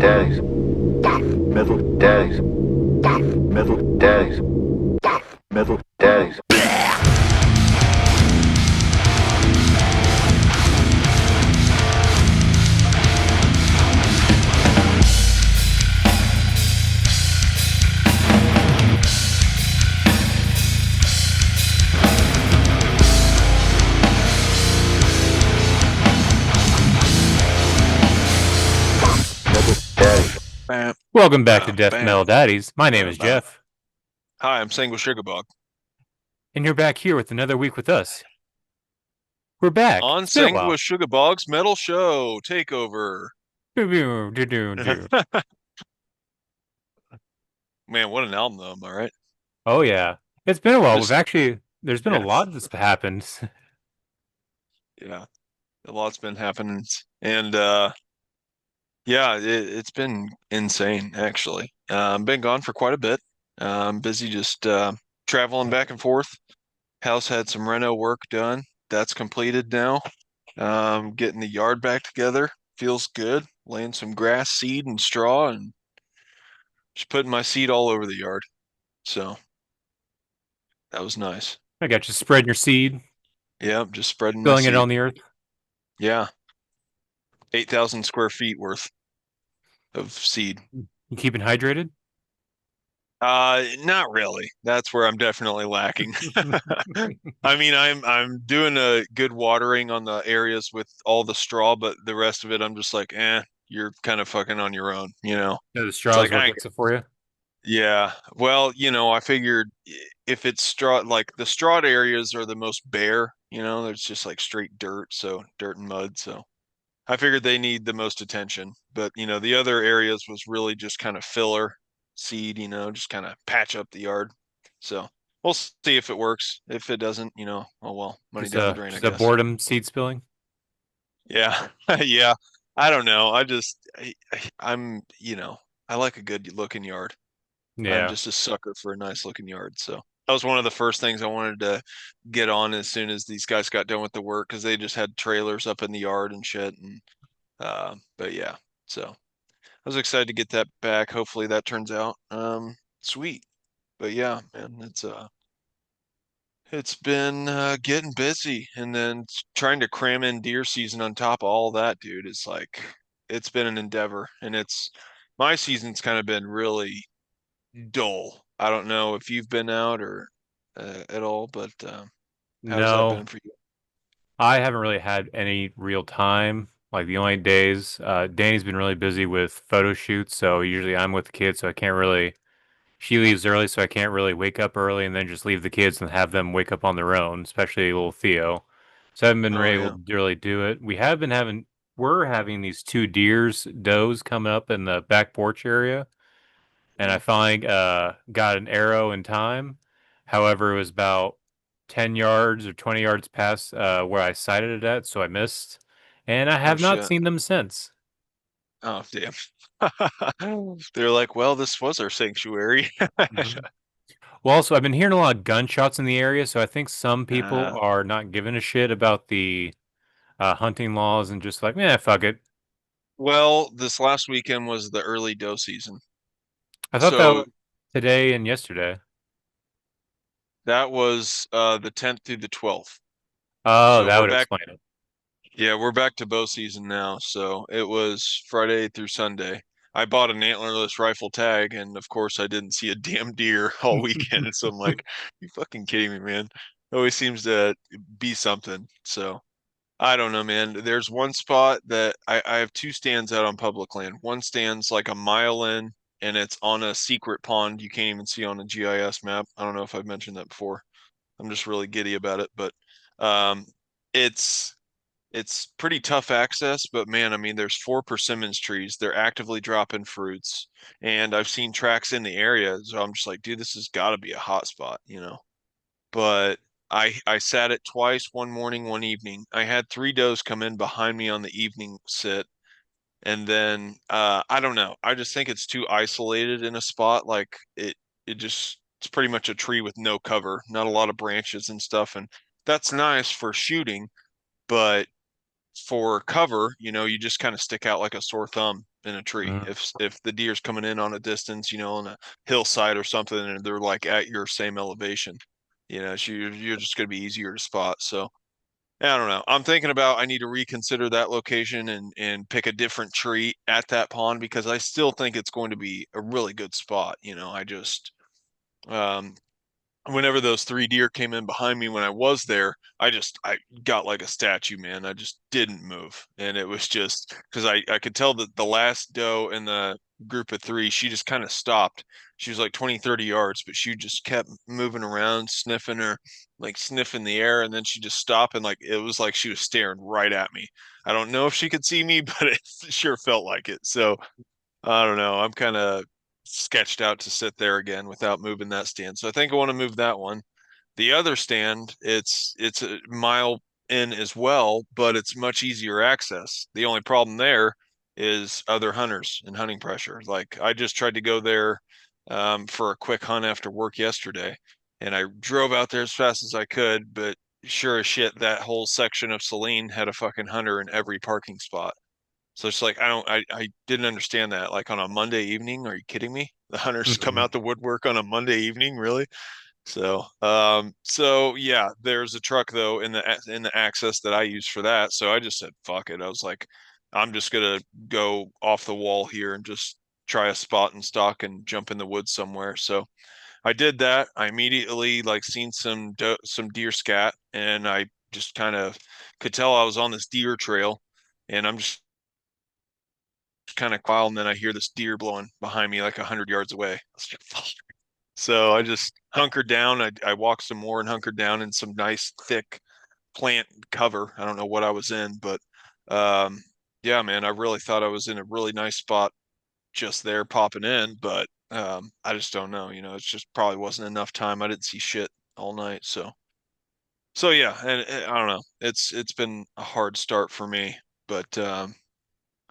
daddies, metal daddies, metal daddies, metal daddies. Welcome back to Death Metal Daddies. My name is Jeff. Hi, I'm Sanguisugabogg. And you're back here with another week with us. We're back. On Sanguisugabogg's Metal Show Takeover. Man, what an album though, am I right? Oh yeah. It's been a while. There's been a lot that's happened. Yeah. A lot's been happening. And yeah, it's been insane actually. Been gone for quite a bit. Busy just traveling back and forth. House had some reno work done. That's completed now. Getting the yard back together. Feels good. Laying some grass, seed, and straw, and just putting my seed all over the yard. So that was nice. I got you spreading your seed. Yeah, just spreading filling it on the earth. Yeah. 8,000 square feet worth of seed. You keeping hydrated? Not really. That's where I'm definitely lacking. I mean, I'm doing a good watering on the areas with all the straw, but the rest of it, I'm just like, you're kind of fucking on your own, you know? Yeah, the straw's what gets it for you? Yeah. Well, I figured if it's straw, like the strawed areas are the most bare, there's just like straight dirt, so dirt and mud. So I figured they need the most attention. But, the other areas was really just kind of filler seed, just kind of patch up the yard. So we'll see if it works. If it doesn't, oh well, money down the drain, I guess. A boredom seed spilling? Yeah. Yeah. I don't know. I'm, I like a good looking yard. Yeah. I'm just a sucker for a nice looking yard. So that was one of the first things I wanted to get on as soon as these guys got done with the work, because they just had trailers up in the yard and shit. And but yeah, so I was excited to get that back. Hopefully that turns out sweet. But yeah, man, it's been getting busy, and then trying to cram in deer season on top of all that, dude, is like, it's been an endeavor. And my season's kind of been really dull. I don't know if you've been out or at all, but how's that been for you? I haven't really had any real time. Like the only days, Danny's been really busy with photo shoots, so usually I'm with the kids, so I can't really. She leaves early, so I can't really wake up early and then just leave the kids and have them wake up on their own, especially little Theo. So I haven't been able to really do it. We're having these two does coming up in the back porch area, and I finally got an arrow in time. However, it was about 10 yards or 20 yards past where I sighted it at, so I missed. And I have not seen them since. Oh, damn. They're like, well, this was our sanctuary. Well, also, I've been hearing a lot of gunshots in the area, so I think some people are not giving a shit about the hunting laws and just like, fuck it. Well, this last weekend was the early doe season. I thought that was today and yesterday. That was the 10th through the 12th. Oh, so that would explain it. Yeah, we're back to bow season now. So it was Friday through Sunday. I bought an antlerless rifle tag, and of course I didn't see a damn deer all weekend. So I'm like, you fucking kidding me, man? It always seems to be something. So I don't know, man. There's one spot that I have two stands out on public land. One stand's like a mile in, and it's on a secret pond you can't even see on a GIS map. I don't know if I've mentioned that before. I'm just really giddy about it, but it's pretty tough access. But man, I mean, there's 4 persimmons trees. They're actively dropping fruits, and I've seen tracks in the area. So I'm just like, dude, this has got to be a hot spot, But I sat it twice, one morning, one evening. I had 3 does come in behind me on the evening sit. And then I don't know. I just think it's too isolated in a spot. Like it's pretty much a tree with no cover, not a lot of branches and stuff. And that's nice for shooting, but for cover, you just kind of stick out like a sore thumb. in a tree. Mm. If the deer's coming in on a distance, on a hillside or something, and they're like at your same elevation, you're just going to be easier to spot. So I don't know. I'm thinking about I need to reconsider that location and pick a different tree at that pond because I still think it's going to be a really good spot. I just um whenever those 3 deer came in behind me when I was there, I got like a statue, man. I just didn't move. And it was just because I could tell that the last doe in the group of 3, she just kind of stopped. She was like 20, 30 yards, but she just kept moving around, sniffing the air, and then she just stopped and like it was like she was staring right at me. I don't know if she could see me, but it sure felt like it. So I don't know. I'm kind of sketched out to sit there again without moving that stand. So I think I want to move that one. The other stand, it's a mile in as well, but it's much easier access. The only problem there is other hunters and hunting pressure. Like I just tried to go there for a quick hunt after work yesterday, and I drove out there as fast as I could, but sure as shit, that whole section of Saline had a fucking hunter in every parking spot. So it's like I didn't understand that. Like on a Monday evening, are you kidding me? The hunters come Mhm. out the woodwork on a Monday evening, really? So yeah, there's a truck though in the access that I use for that. So I just said fuck it. I was like, I'm just gonna go off the wall here and just try a spot and stock and jump in the woods somewhere. So I did that. I immediately like seen some deer scat, and I just kind of could tell I was on this deer trail, and I'm just kind of wild, and then I hear this deer blowing behind me like 100 yards away. I was like, fuck. So I just hunkered down. I walked some more and hunkered down in some nice thick plant cover. I don't know what I was in, but um, yeah, man, I really thought I was in a really nice spot just there popping in, but I just don't know. It's just probably wasn't enough time. I didn't see shit all night, so yeah, and I don't know. It's been a hard start for me, but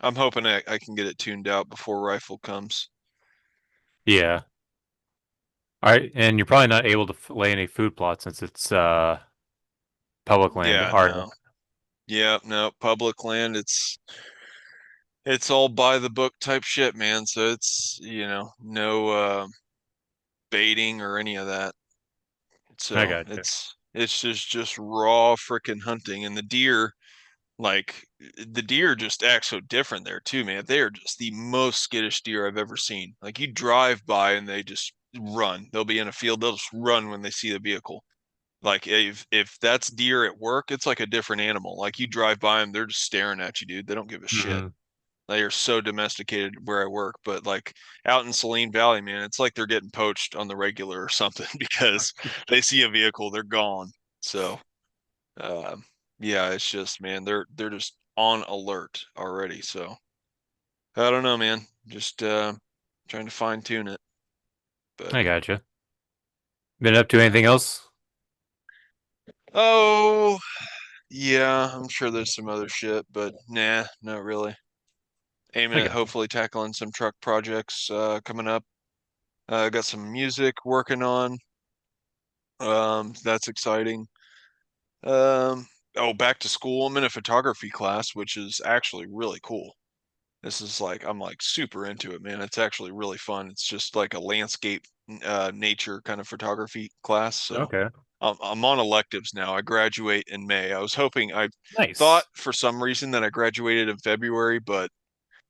I'm hoping I can get it tuned out before rifle comes. Yeah. All right, and you're probably not able to lay any food plots since it's public land, Yeah, are you? no. Yeah, no, public land, it's all by the book type shit, man. So it's, no baiting or any of that. I So got you. it's just raw freaking hunting. And the deer just act so different there too, man. They are just the most skittish deer I've ever seen. Like you drive by and they just run. They'll be in a field, they'll just run when they see the vehicle. Like if that's deer at work, it's like a different animal. Like you drive by them, they're just staring at you, dude. They don't give a shit. Hmm. They are so domesticated where I work, but like out in Saline Valley, man, it's like they're getting poached on the regular or something because they see a vehicle, they're gone. So, uh, yeah, it's just, man, they're just on alert already. So I don't know, man. Just trying to fine tune it. But I got you. Been up to anything else? oh, yeah, I'm sure there's some other shit, but nah, not really. Aiming I at got you. hopefully tackling some truck projects coming up. Got some music working on. That's exciting. Oh, back to school. I'm in a photography class, which is actually really cool. This is like I'm like super into it, man. It's actually really fun. It's just like a landscape, nature kind of photography class. So Okay. I'm on electives now. I graduate in May. I thought Nice. for some reason that I graduated in February, but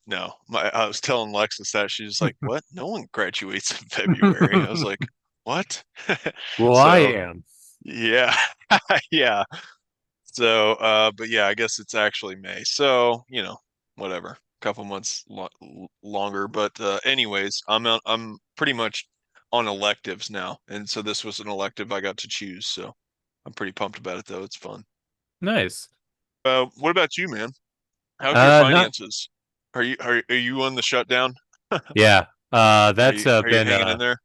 no. I was telling Lexus that she's like, "What? No one graduates in February." I was like, "What?" Well, I So am. yeah, yeah. So, but yeah, I guess it's actually May. So, whatever. Couple months longer, but anyways, I'm pretty much on electives now, and so this was an elective I got to choose. So I'm pretty pumped about it, though. It's fun. Nice. What about you, man? How's your Not finances? Are you on the shutdown? yeah. Are That's you are you been hanging in there?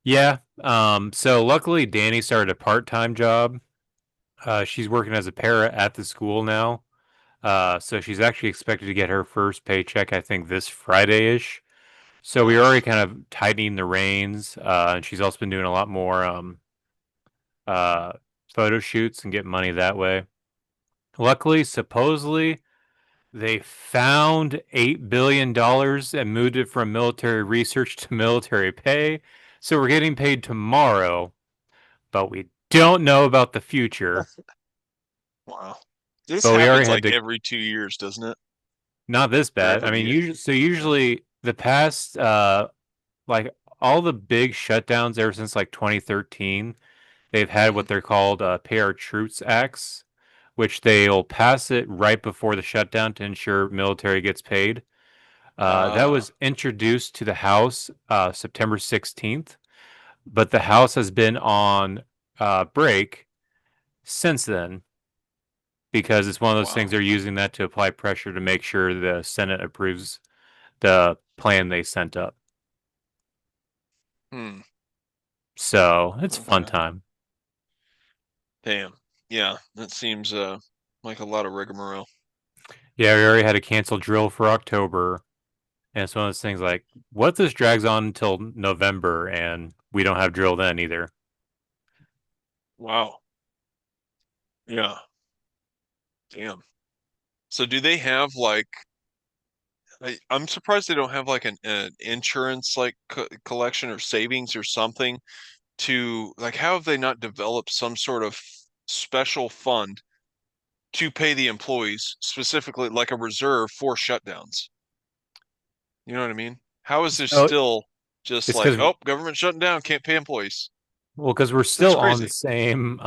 yeah. So luckily Danny started a part-time job. She's working as a para at the school now. So she's actually expected to get her first paycheck, I think, this Friday-ish. So we're already Nice. kind of tightening the reins. And she's also been doing a lot more uh photo shoots and getting money that way. Luckily, supposedly, They found $8 billion and moved it from military research to military pay. So we're getting paid tomorrow, but we don't know about the future. Wow. This But we already happens had like to, every 2 years, doesn't it? not this bad. I Forever mean, get. Yeah. usually the past, like all the big shutdowns ever since like 2013, they've had Hmm. what they're called Pay Our Troops Acts, which they'll pass it right before the shutdown to ensure military gets paid. That Ah, was introduced to the House September 16th, but the House has been on break since then because it's one of those things wow. they're using that to apply pressure to make sure the Senate approves the plan they sent up. Hmm. So it's a fun Okay. time. Damn. Yeah, that seems like a lot of rigmarole. Yeah, we already had a canceled drill for October. And it's one of those things like, what if this drags on until November and we don't have drill then either? Wow. Yeah. Damn. So do they have like I'm surprised they don't have like an insurance like collection or savings or something to like how have they not developed some sort of special fund to pay the employees specifically like a reserve for shutdowns? You know what I mean? How is there So still just it's like, because, oh, government shutting down, can't pay employees? well, because we're That's still on the crazy. same,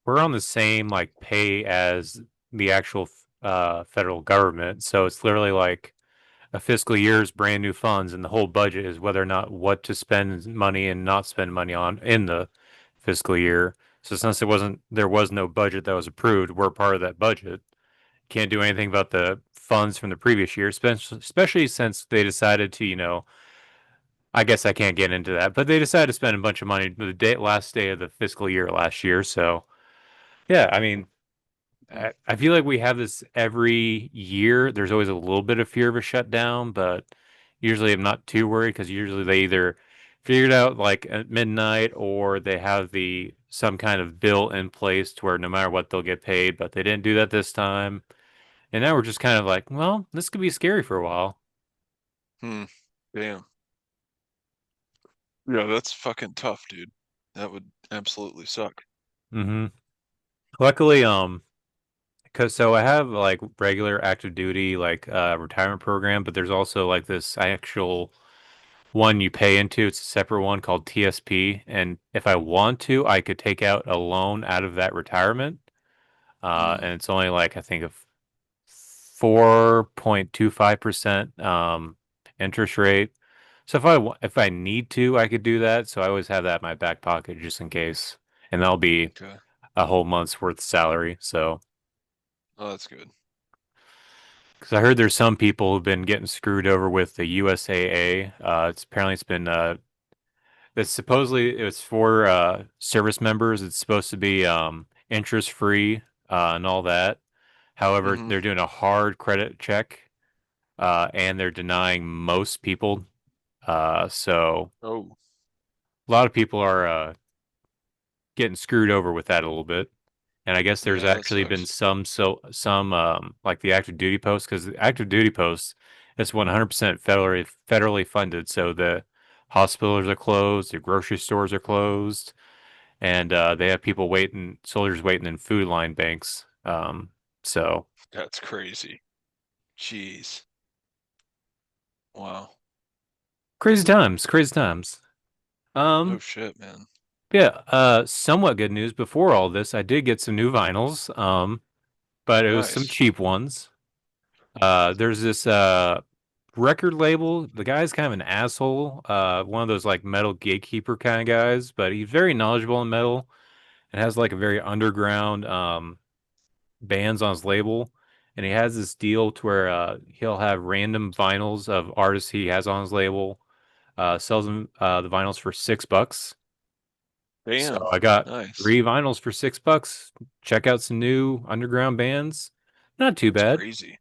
we're on the same like pay as the actual federal government. So it's literally like a fiscal year's brand new funds, and the whole budget is whether or not what to spend money and not spend money on in the fiscal year. So since there was no budget that was approved, we're part of that budget. Can't do anything about the funds from the previous year, especially since they decided to, I guess I can't get into that, but they decided to spend a bunch of money last day of the fiscal year last year. So yeah, I mean, Hmm. I feel like we have this every year. There's always a little bit of fear of a shutdown, but usually I'm not too worried because usually they either figure it out like at midnight or they have the some kind of bill in place to where no matter what they'll get paid, but they didn't do that this time. And now we're just kind of like, well, this could be scary for a while. Hmm. Damn. Yeah, that's fucking tough, dude. That would absolutely suck. Hmm. Luckily, because so I have like regular active duty like retirement program, but there's also like this actual one you pay into. It's a separate one called TSP, and if I want to, I could take out a loan out of that retirement, Hmm. and it's only like I think of 4.25% interest rate. So if I need to, I could do that. So I always have that in my back pocket just in case, and that'll be Okay. a whole month's worth of salary. So Oh, that's good. because I heard there's some people who've been getting screwed over with the USAA. It's been that supposedly it's for service members. It's supposed to be interest free and all that. However, Hmm. they're doing a hard credit check and they're denying most people. So Oh, a lot of people are getting screwed over with that a little bit. And I guess there's yeah, that actually been sucks. some like the active duty posts because the active duty posts is 100% federally funded. So the hospitals are closed, the grocery stores are closed, and they have people waiting, soldiers waiting in food line banks. So That's crazy. Jeez. Wow. crazy times, crazy times. No Um, shit, man. yeah. Somewhat good news. Before all this, I did get some new vinyls. But it was some Nice. cheap ones. There's this record label. The guy's kind of an asshole. One of those like metal gatekeeper kind of guys, but he's very knowledgeable in metal and has like a very underground bands on his label. And he has this deal to where he'll have random vinyls of artists he has on his label. Sells them the vinyls for $6. So Damn. I got Nice. 3 vinyls for $6. Check out some new underground bands. Not too It's bad. crazy.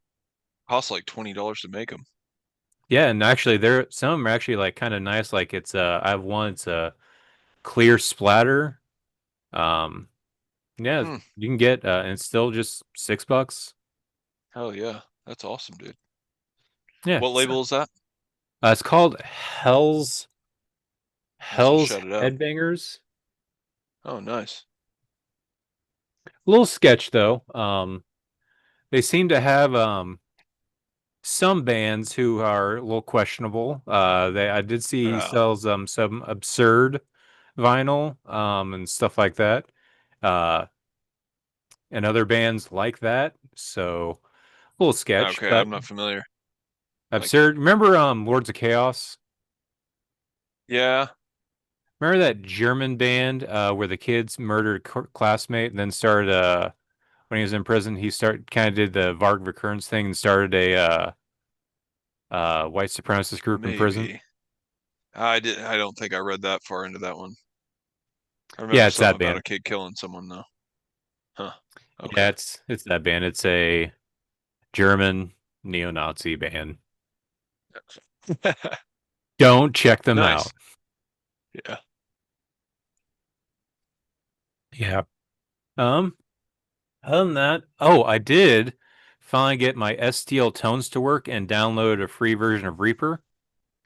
Costs like $20 to make them. Yeah, and actually there some of them are actually like kind of nice. Like it's I have one, it's a clear splatter. Um yeah, Hmm. you can get and it's still just $6. Hell yeah. That's awesome, dude. Yeah, What label is that? it's called I'll have to Hell's shout it out. Headbangers. Oh, nice. A little sketch though. They seem to have some bands who are a little questionable. I did see he Yeah. sells some absurd vinyl and stuff like that. Uh, and other bands like that. So a little sketch, Okay, but I'm not familiar. Like, absurd. Remember Lords of Chaos? yeah, Remember that German band where the kids murdered a classmate and then started when he was in prison, he kind of did the Varg Vikernes thing and started a white supremacist group in prison. maybe. I don't think I read that far into that one. I Yeah, remember it's something that about a band. kid killing someone though. Huh. Yeah, Okay. it's that band. It's a German neo-Nazi band. Don't check them Nice. out. Yeah. Yeah. Um, Other than that, oh, I did finally get my STL tones to work and download a free version of Reaper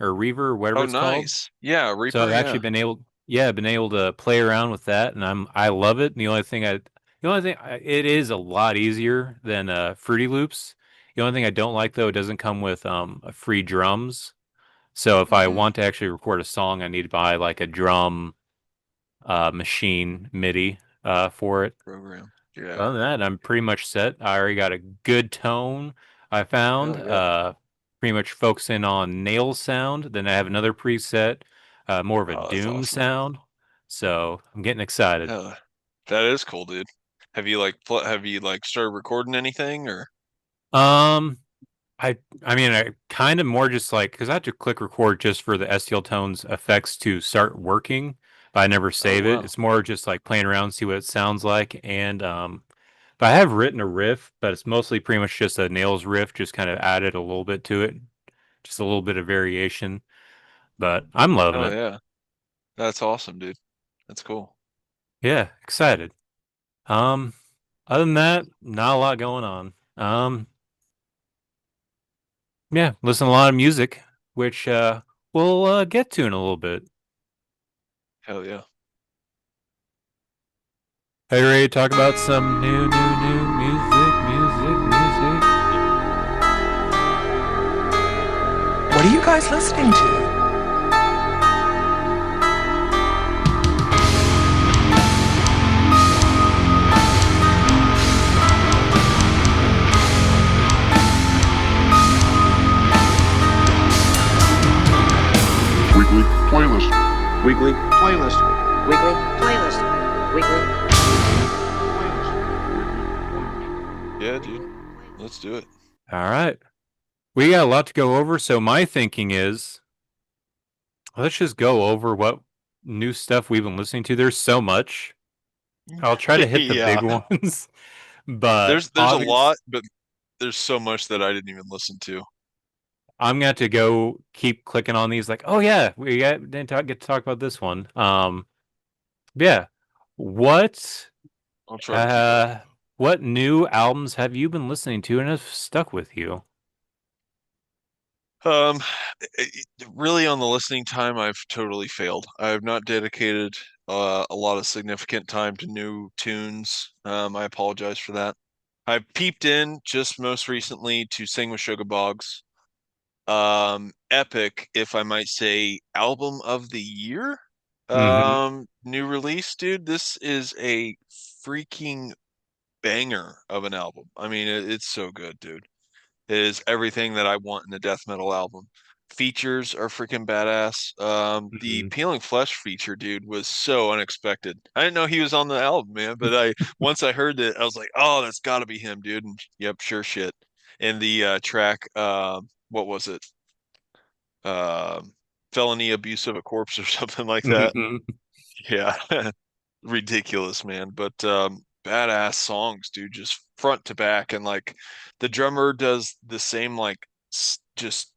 or Reaver or whatever Oh, it's called. nice. Yeah, So Reaper, I've actually yeah. been able, yeah, I've been able to play around with that, and I love it. It is a lot easier than Fruity Loops. The only thing I don't like though, it doesn't come with free drums. So if I Mm-hmm. want to actually record a song, I need to buy like a drum machine MIDI for it. Program. Yeah. Other than that, I'm pretty much set. I already got a good tone I found. Hell yeah. Pretty much focusing on nail sound. Then I have another preset, more of a Oh, that's doom awesome. sound. So I'm getting excited. Hell, that is cool, dude. Have you like started recording anything or? Um, I mean, I kind of more just like because I have to click record just for the STL tones effects to start working, but I never Oh save it. wow. It's more just like playing around, see what it sounds like, and but I have written a riff, but it's mostly pretty much just a nails riff, just kind of added a little bit to it, just a little bit of variation. But I'm loving Oh it. yeah. That's awesome, dude. That's cool. Yeah, excited. Um, Other than that, not a lot going on. Yeah, listen to a lot of music, which we'll get to in a little bit. Hell yeah. Are you ready to talk about some new music? What are you guys listening to? Weekly playlist. Weekly Playlist. Weekly playlist. Weekly. Yeah, dude. Let's do it. All right. We got a lot to go over, so my thinking is let's just go over what new stuff we've been listening to. There's so much. I'll try to hit the Yeah. big ones, but There's a lot, but there's so much that I didn't even listen to. I'm gonna have to go keep clicking on these. Like, oh yeah, get to talk about this one. Yeah. What I'll try to keep up. uh, what new albums have you been listening to and have stuck with you? Um, really on the listening time, I've totally failed. I have not dedicated a lot of significant time to new tunes. I apologize for that. I peeped in just most recently to Sanguisugabogg's epic, if I might say, album of the year. Hmm. New release, dude. This is a freaking banger of an album. I mean, it's so good, dude. It is everything that I want in a death metal album. Features are freaking badass. The Hmm. Peelingflesh feature, dude, was so unexpected. I didn't know he was on the album, man, but I once I heard it, I was like, oh, that's gotta be him, dude. And yep, sure shit. And the track, what was it? Felony abuse of a corpse or something like that. Hmm. Yeah. Ridiculous, man. But badass songs, dude, just front to back. And like the drummer does the same like just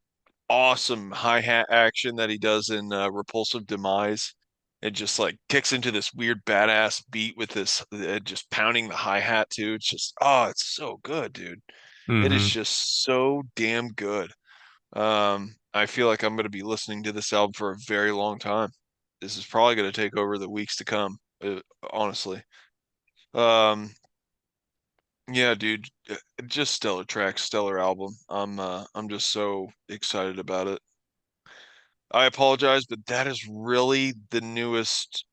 awesome hi-hat action that he does in Repulsive Demise. It just like kicks into this weird badass beat with this just pounding the hi-hat too. It's just it's so good, dude. It is Mm-hmm. just so damn good. I feel like I'm going to be listening to this album for a very long time. This is probably going to take over the weeks to come, honestly. Yeah, dude, just stellar track, stellar album. I'm just so excited about it. I apologize, but that is really the newest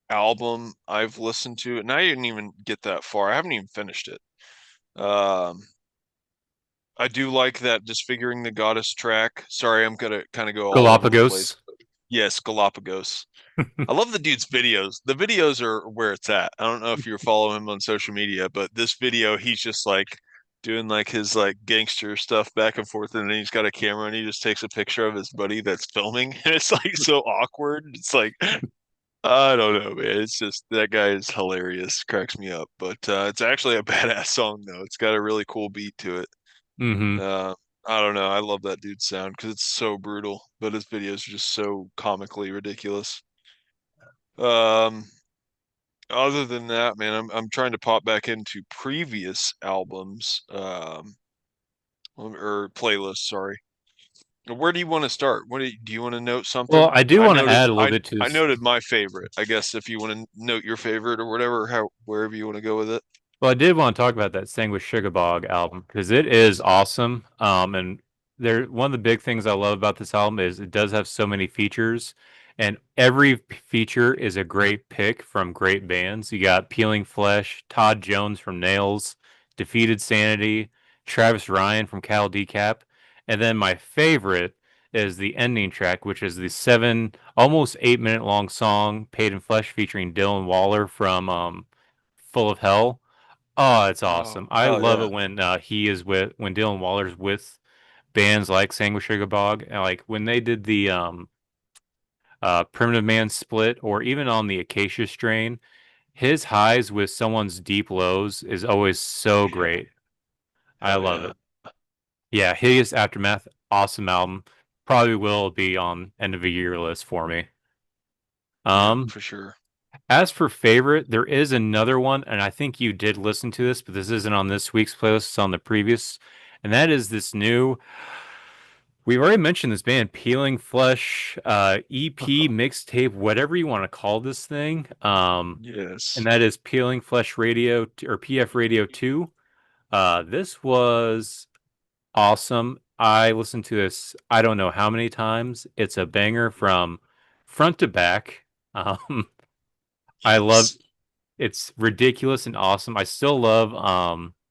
album I've listened to, and I didn't even get that far. I haven't even finished it. Um, I do like that Disfiguring the Goddess track. Sorry, I'm gonna kind of go all over the place. Galapagos. Yes, Galapagos. I love the dude's videos. The videos are where it's at. I don't know if you're following him on social media, but this video, he's just like doing like his like gangster stuff back and forth, and then he's got a camera and he just takes a picture of his buddy that's filming, and it's like so awkward. It's like I don't know, man. It's just that guy is hilarious, cracks me up. But it's actually a badass song though. It's got a really cool beat to it. Mm-hmm. I don't know. I love that dude's sound because it's so brutal, but his videos are just so comically ridiculous. Um, Other than that, man, I'm trying to pop back into previous albums, or playlists, sorry. Where do you want to start? Do you want to note Well, something? I do want to add a little bit to I this. noted my favorite. I guess if you want to note your favorite or whatever, wherever you want to go with it. Well, I did want to talk about that Sanguisugabogg album because it is awesome. And one of the big things I love about this album is it does have so many features, and every feature is a great pick from great bands. You got Peelingflesh, Todd Jones from Nails, Defeated Sanity, Travis Ryan from Cal Decap, and then my favorite is the ending track, which is the almost 8 minute long song, Paid in Flesh, featuring Dylan Waller from Full of Hell. Oh, it's Oh, awesome. I hell love yeah. it when when Dylan Waller's with bands like Sanguisugabogg, and like when they did the Primitive Man split, or even on the Acacia strain, his highs with someone's deep lows is always so great. I Hell love yeah. it. Yeah, Hideous Aftermath, awesome album. Probably will be on end of the year list for me. Yeah, Um, for sure. As for favorite, there is another one, and I think you did listen to this, but this isn't on this week's playlist, it's on the previous, and that is this new. We've already mentioned this band, Peeling Flesh, EP, mixtape, whatever you want to call this thing. And Yes. that is Peeling Flesh Radio or PF Radio 2. This was awesome. I listened to this, I don't know how many times. It's a banger from front to back. Um, I love Yes. It's ridiculous and awesome. I still love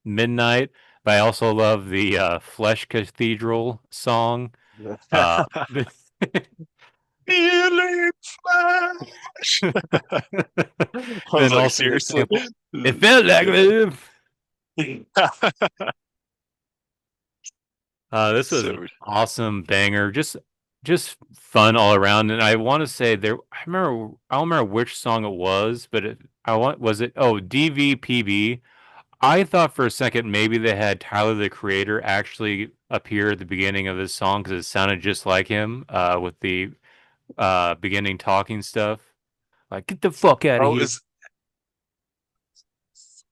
Midnight, but I also love the Flesh Cathedral song. Uh Feeling flash. I was then like, also the seriously? sample. It felt like this was an So awesome banger. Just fun all around. And I want to say I don't remember which song it was, but was it DVPB. I thought for a second maybe they had Tyler the Creator actually appear at the beginning of this song because it sounded just like him with the beginning talking stuff. Like, get the fuck out of oh, here. is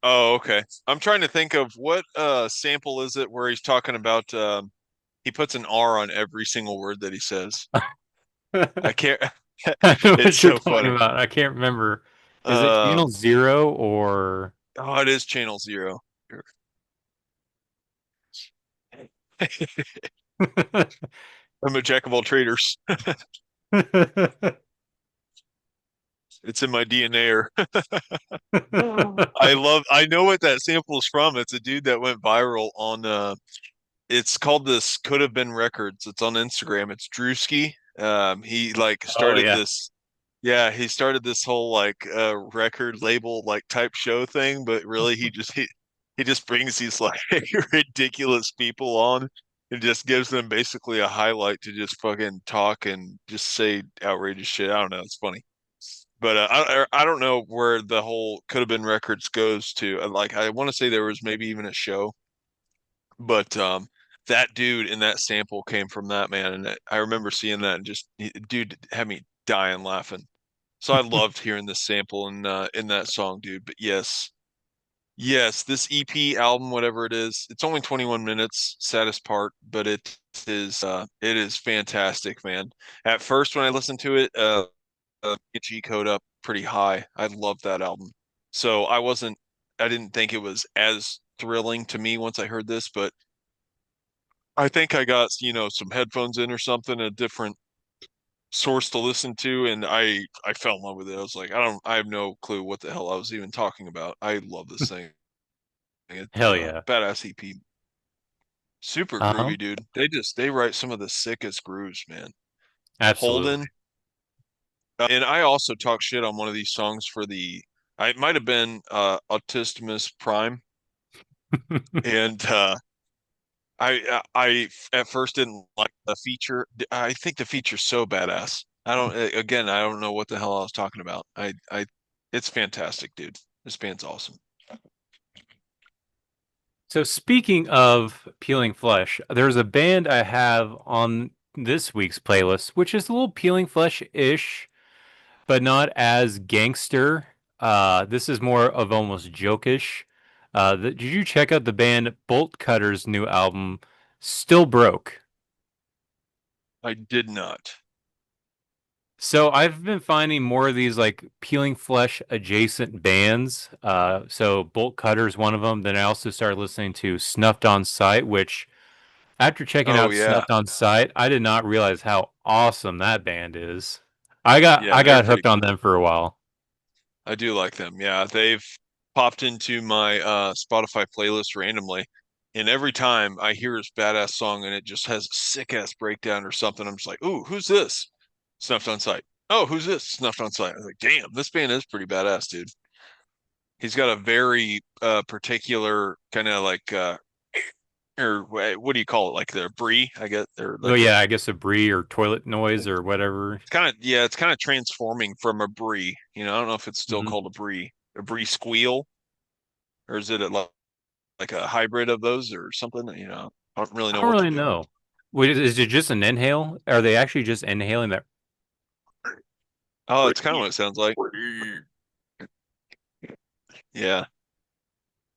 oh, okay. I'm trying to think of what sample is it where he's talking about he puts an R on every single word that he says. I can't I know it's what you're so talking funny. about. I can't remember. Is it Uh Channel Zero or oh, it is Channel Zero. I'm a jack of all traders. It's in my DNA. Or I know what that sample is from. It's a dude that went viral on it's called this Could Have Been Records. It's on Instagram. It's Drewski. He like Oh started yeah. this yeah, he started this whole like record label like type show thing, but really he just brings these like ridiculous people on and just gives them basically a highlight to just fucking talk and just say outrageous shit. I don't know, it's funny. But I don't know where the whole Could Have Been Records goes to. Like I want to say there was maybe even a show, but that dude in that sample came from that man, and I remember seeing that and just dude had me dying laughing. So I loved hearing the sample in that song, dude. But yes, Yes, this EP album, whatever it is, it's only 21 minutes, saddest part, but it is fantastic, man. At first when I listened to it, G code up pretty high. I love that album. So I didn't think it was as thrilling to me once I heard this, but I think I got, some headphones in or something, a different source to listen to, and I fell in love with it. I was like, I have no clue what the hell I was even talking about. I love this thing. It's Hell yeah. badass EP. Super Uh-huh. groovy, dude. They write some of the sickest grooves, man. Absolutely. Holden. And I also talk shit on one of these songs for it might have been Autistimus Prime. And I at first didn't like the feature. I think the feature's so badass. I don't know what the hell I was talking about. It's fantastic, dude. This band's awesome. So speaking of peeling flesh, there's a band I have on this week's playlist, which is a little peeling flesh-ish, but not as gangster. This is more of almost jokish. Did you check out the band Boltcutter's new album, Still Broke? I did not. So I've been finding more of these like peeling flesh adjacent bands. So Bolt Cutter is one of them. Then I also started listening to Snuffed on Sight, which after checking Oh out yeah. Snuffed on Sight, I did not realize how awesome that band is. Yeah, I they're got pretty hooked on cool. them for a while. I do like them. Yeah, they've popped into my Spotify playlist randomly. And every time I hear this badass song and it just has a sick ass breakdown or something, I'm just like, ooh, who's this? Snuffed on Sight. Oh, who's this? Snuffed on Sight. I was like, damn, this band is pretty badass, dude. He's got a very particular kind of like or what do you call it? Like the brie, I guess, or Oh like yeah, I guess a brie or toilet noise or whatever. it's kind of transforming from a brie. I don't know if it's still Mhm. called a brie squeal, or is it like a hybrid of those or something? I don't really I know don't what they're really doing. know. Wait, is it just an inhale? Are they actually just inhaling that? Oh, it's kind of what it sounds like. Yeah,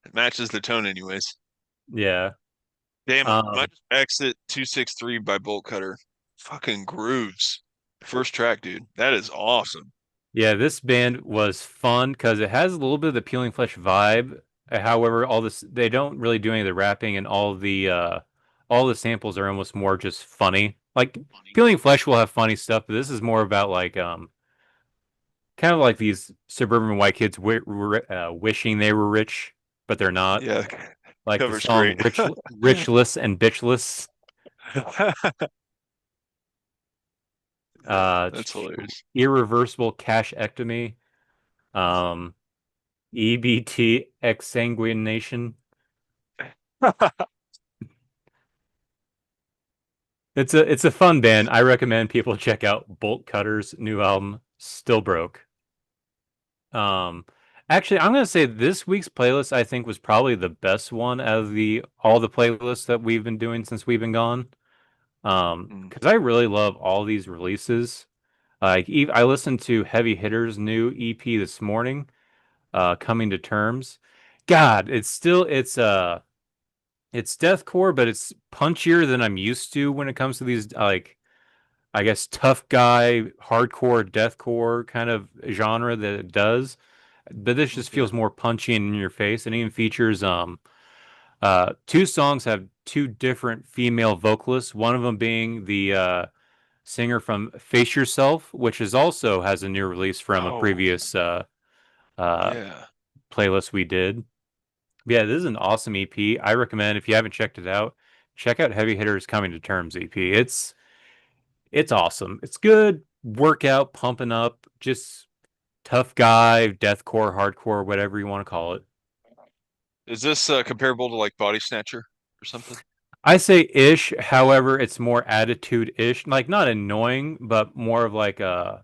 it matches the tone anyways. Yeah. Damn, my Um, exit 263 by Boltcutter. Fucking grooves. First track, dude. That is awesome. Yeah, this band was fun because it has a little bit of the Peeling Flesh vibe. However, all this they don't really do any of the rapping and all the samples are almost more just funny. Like Peeling Flesh will have funny stuff, but this is more about like kind of like these suburban white kids wishing they were rich, but they're not. Yeah, Like the cover's great. song Richless and Bitchless. Uh That's hilarious. Irreversible Cash Ectomy. Um EBT Exsanguination. It's a fun band. I recommend people check out Bolt Cutter's new album, Still Broke. Um, Actually, I'm gonna say this week's playlist I think was probably the best one out of the all the playlists that we've been doing since we've been gone. Mm. Because I really love all these releases. Like I listened to Heavy Hitter's new EP this morning, Coming to Terms. God, it's deathcore, but it's punchier than I'm used to when it comes to these like I guess tough guy hardcore deathcore kind of genre that it does. But this just Okay. feels more punchy and in your face. And even features two songs have two different female vocalists. One of them being the singer from Face Yourself, which is also has a new release from a Oh, previous uh yeah. playlist we did. Yeah, this is an awesome EP. I recommend if you haven't checked it out, check out Heavy Hitters Coming to Terms EP. It's awesome. It's good workout, pumping up, just tough guy, deathcore, hardcore, whatever you want to call it. Is this comparable to like Body Snatcher or something? I say ish, however, it's more attitude ish, like not annoying, but more of uh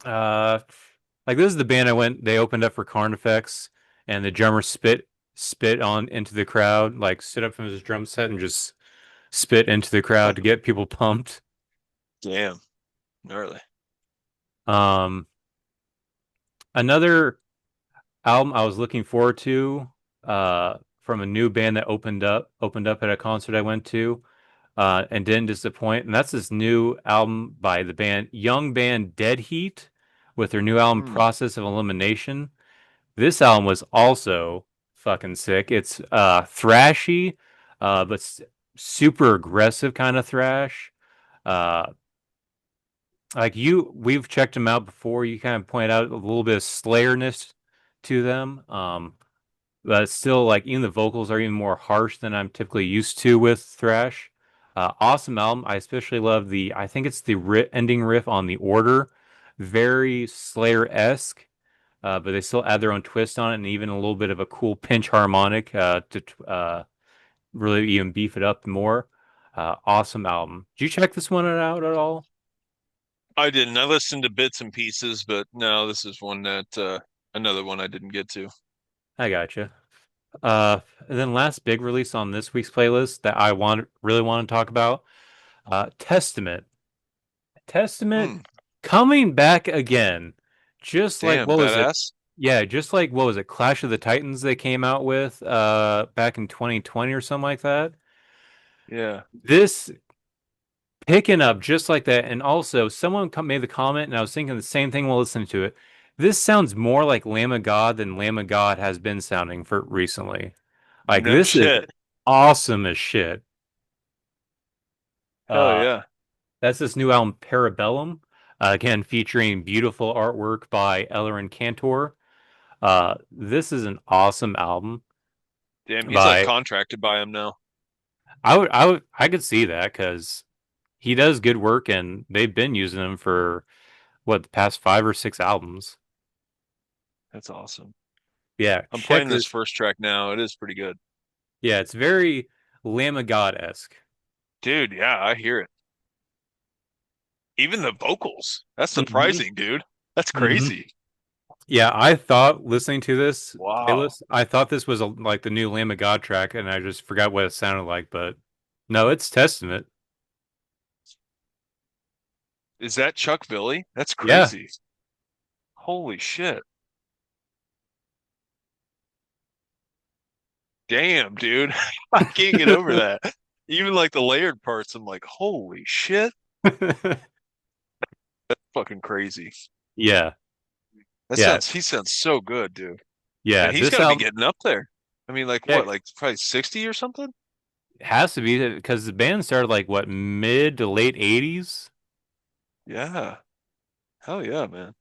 like this is the band I went they opened up for Carnifex and the drummer spit on into the crowd, like stood up from his drum set and just spit into the crowd to get people pumped. Damn, gnarly. Um Another album I was looking forward to from a new band that opened up at a concert I went to and didn't disappoint. And that's this new album by the young band Dead Heat with their new album Hmm. Process of Elimination. This album was also fucking sick. It's thrashy, but super aggressive kind of thrash. Uh, we've checked them out before. You kind of pointed out a little bit of Slayerness to them. But it's still like even the vocals are even more harsh than I'm typically used to with thrash. Awesome album. I especially love I think it's the ending riff on The Order. Very Slayer-esque, but they still add their own twist on it and even a little bit of a cool pinch harmonic to really even beef it up more. Awesome album. Did you check this one out at all? I didn't. I listened to bits and pieces, but no, this is one that another one I didn't get to. I gotcha. And then last big release on this week's playlist that I really want to talk about, Testament. Testament Hmm. coming back again. Just like Damn, what was it? badass. Yeah, just like what was it? Clash of the Titans they came out with back in 2020 or something like that. Yeah. This picking up just like that, and also someone made the comment, and I was thinking the same thing while listening to it. This sounds more like Lamb of God than Lamb of God has been sounding for recently. Like No this is shit. awesome as shit. Hell Uh, yeah. that's this new album, Parabellum. Again, featuring beautiful artwork by Eller and Cantor. This is an awesome album. Damn, he's like By contracted by him now. I could see that because he does good work, and they've been using him for what the past 5 or 6 albums. That's awesome. Yeah, I'm check playing this this. first track now. It is pretty good. Yeah, it's very Lamb of God-esque. Dude, yeah, I hear it. Even the vocals. That's Mhm. surprising, dude. That's Mhm. crazy. Yeah, I thought listening to this Wow. playlist, I thought this was like the new Lamb of God track, and I just forgot what it sounded like. But no, it's Testament. Is that Chuck Billy? That's Yeah. crazy. Holy shit. Damn, dude. I can't get over that. Even like the layered parts, I'm like, holy shit. Fucking crazy. Yeah. That Yeah. he sounds so good, dude. Yeah. And he's This got to be album, getting up there. I mean, like yeah, what, like probably 60 or something? has to be because the band started like what mid to late 80s. Yeah. Hell yeah, man.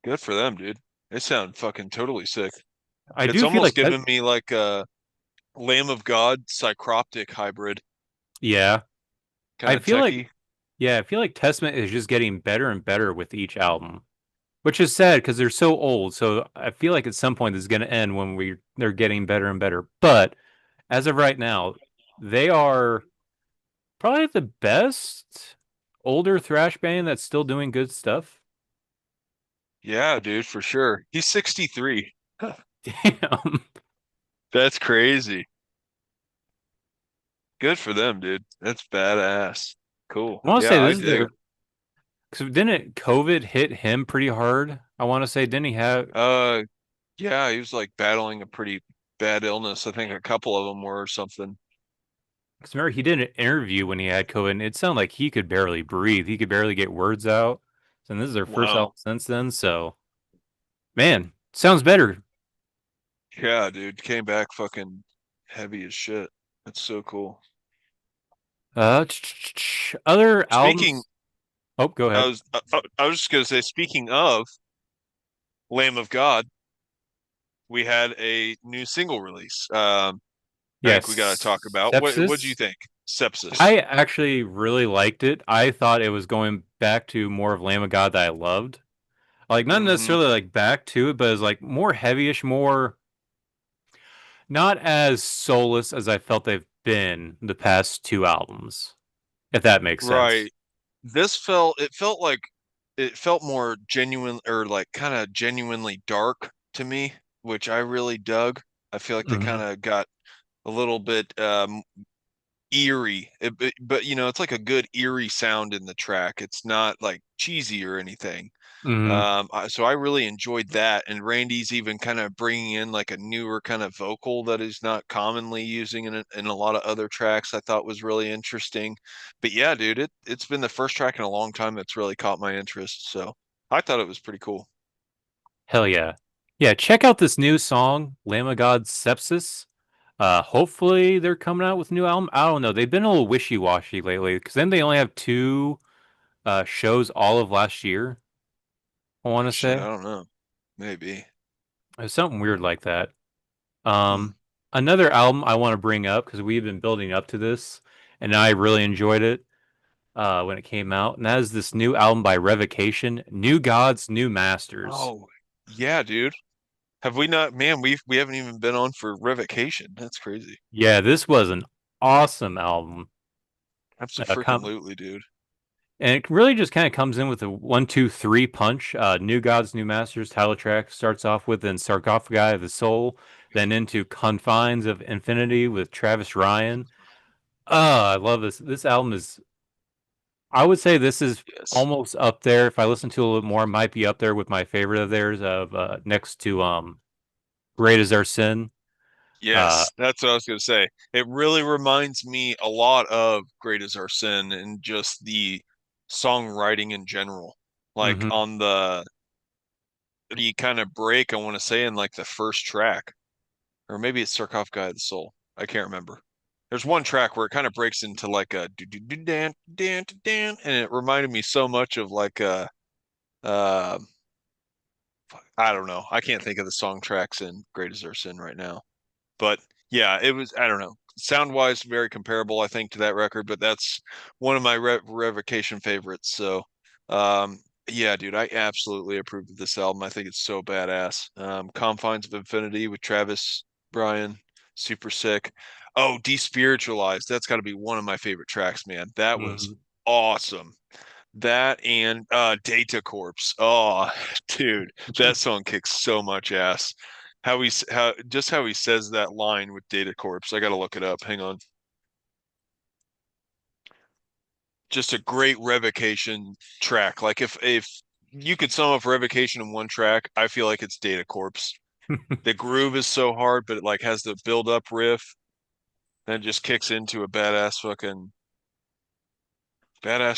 Good for them, dude. They sound fucking totally sick. I It's do feel almost like that. giving me like a Lamb of God psychroptic hybrid Yeah. kind I of feel like, techie. yeah, I feel like Testament is just getting better and better with each album, which is sad because they're so old. So I feel like at some point this is going to end when they're getting better and better. But as of right now, they are probably the best older thrash band that's still doing good stuff. Yeah, dude, for sure. He's 63. Damn. That's crazy. Good for them, dude. That's badass. Cool. I want to say Yeah, I this is dig their. it. Because didn't COVID hit him pretty hard? I want to say, didn't he have? Uh, yeah, he was like battling a pretty bad illness. I think a couple of them were or something. Because remember, he did an interview when he had COVID, and it sounded like he could barely breathe. He could barely get words out. And this is their first Wow. album since then. So, man, sounds better. Yeah, dude, came back fucking heavy as shit. That's so cool. Other Speaking, albums. Oh, go ahead. I was just gonna say, speaking of Lamb of God, we had a new single release. I think we got to talk Yes, about. What do you Sepsis. think? Sepsis. I actually really liked it. I thought it was going back to more of Lamb of God that I loved. Like, not Mm-hmm. necessarily like back to it, but it's like more heavyish, more not as soulless as I felt they've been the past 2 albums, if that makes sense. Right. It felt more genuine or like kind of genuinely dark to me, which I really dug. I feel like they Hmm. kind of got a little bit eerie, but you know, it's like a good eerie sound in the track. It's not like cheesy or anything. Mhm. So I really enjoyed that. And Randy's even kind of bringing in like a newer kind of vocal that he's not commonly using in a lot of other tracks. I thought was really interesting. But yeah, dude, it's been the first track in a long time that's really caught my interest. So I thought it was pretty cool. Hell yeah. Yeah, check out this new song, Lamb of God Sepsis. Hopefully they're coming out with a new album. I don't know. They've been a little wishy-washy lately because then they only have two shows all of last year, I want to Shit, I say. don't know. Maybe. It's something weird like that. Hmm. Another album I want to bring up because we've been building up to this, and I really enjoyed it when it came out, and that is this new album by Revocation, New Gods, New Masters. Oh, yeah, dude. Have we not, man, we haven't even been on for Revocation. That's crazy. Yeah, this was an awesome album. Com Absolutely, dude. And it really just kind of comes in with a 1, 2, 3 punch. New Gods, New Masters title track starts off with in Sarcophagi of the Soul, then into Confines of Infinity with Travis Ryan. I love this. This album is, I would say this is Yes. almost up there. If I listen to it a little more, might be up there with my favorite of theirs of next to Great Is Our Sin. Uh, Yes, that's what I was gonna say. It really reminds me a lot of Great Is Our Sin and just the songwriting in general. Like mhm. on the kind of break, I want to say in like the first track, or maybe it's Sarcophagi of the Soul. I can't remember. There's one track where it kind of breaks into like a do do do dan dan dan, and it reminded me so much of like a uh I don't know. I can't think of the song tracks in Great Is Our Sin right now. But yeah, it was, I don't know, sound wise, very comparable, I think, to that record, but that's one of my Revocation favorites. So, yeah, dude, I absolutely approve of this album. I think it's so badass. Confines of Infinity with Travis Bryan, super sick. Oh, Despiritualized. That's got to be one of my favorite tracks, man. That was Mhm. awesome. That and Data Corpse. Oh, dude, that song kicks so much ass. How he says that line with Data Corpse. I gotta look it up. Hang on. Just a great Revocation track. Like if you could sum up Revocation in one track, I feel like it's Data Corpse. The groove is so hard, but it like has the build up riff, then just kicks into a badass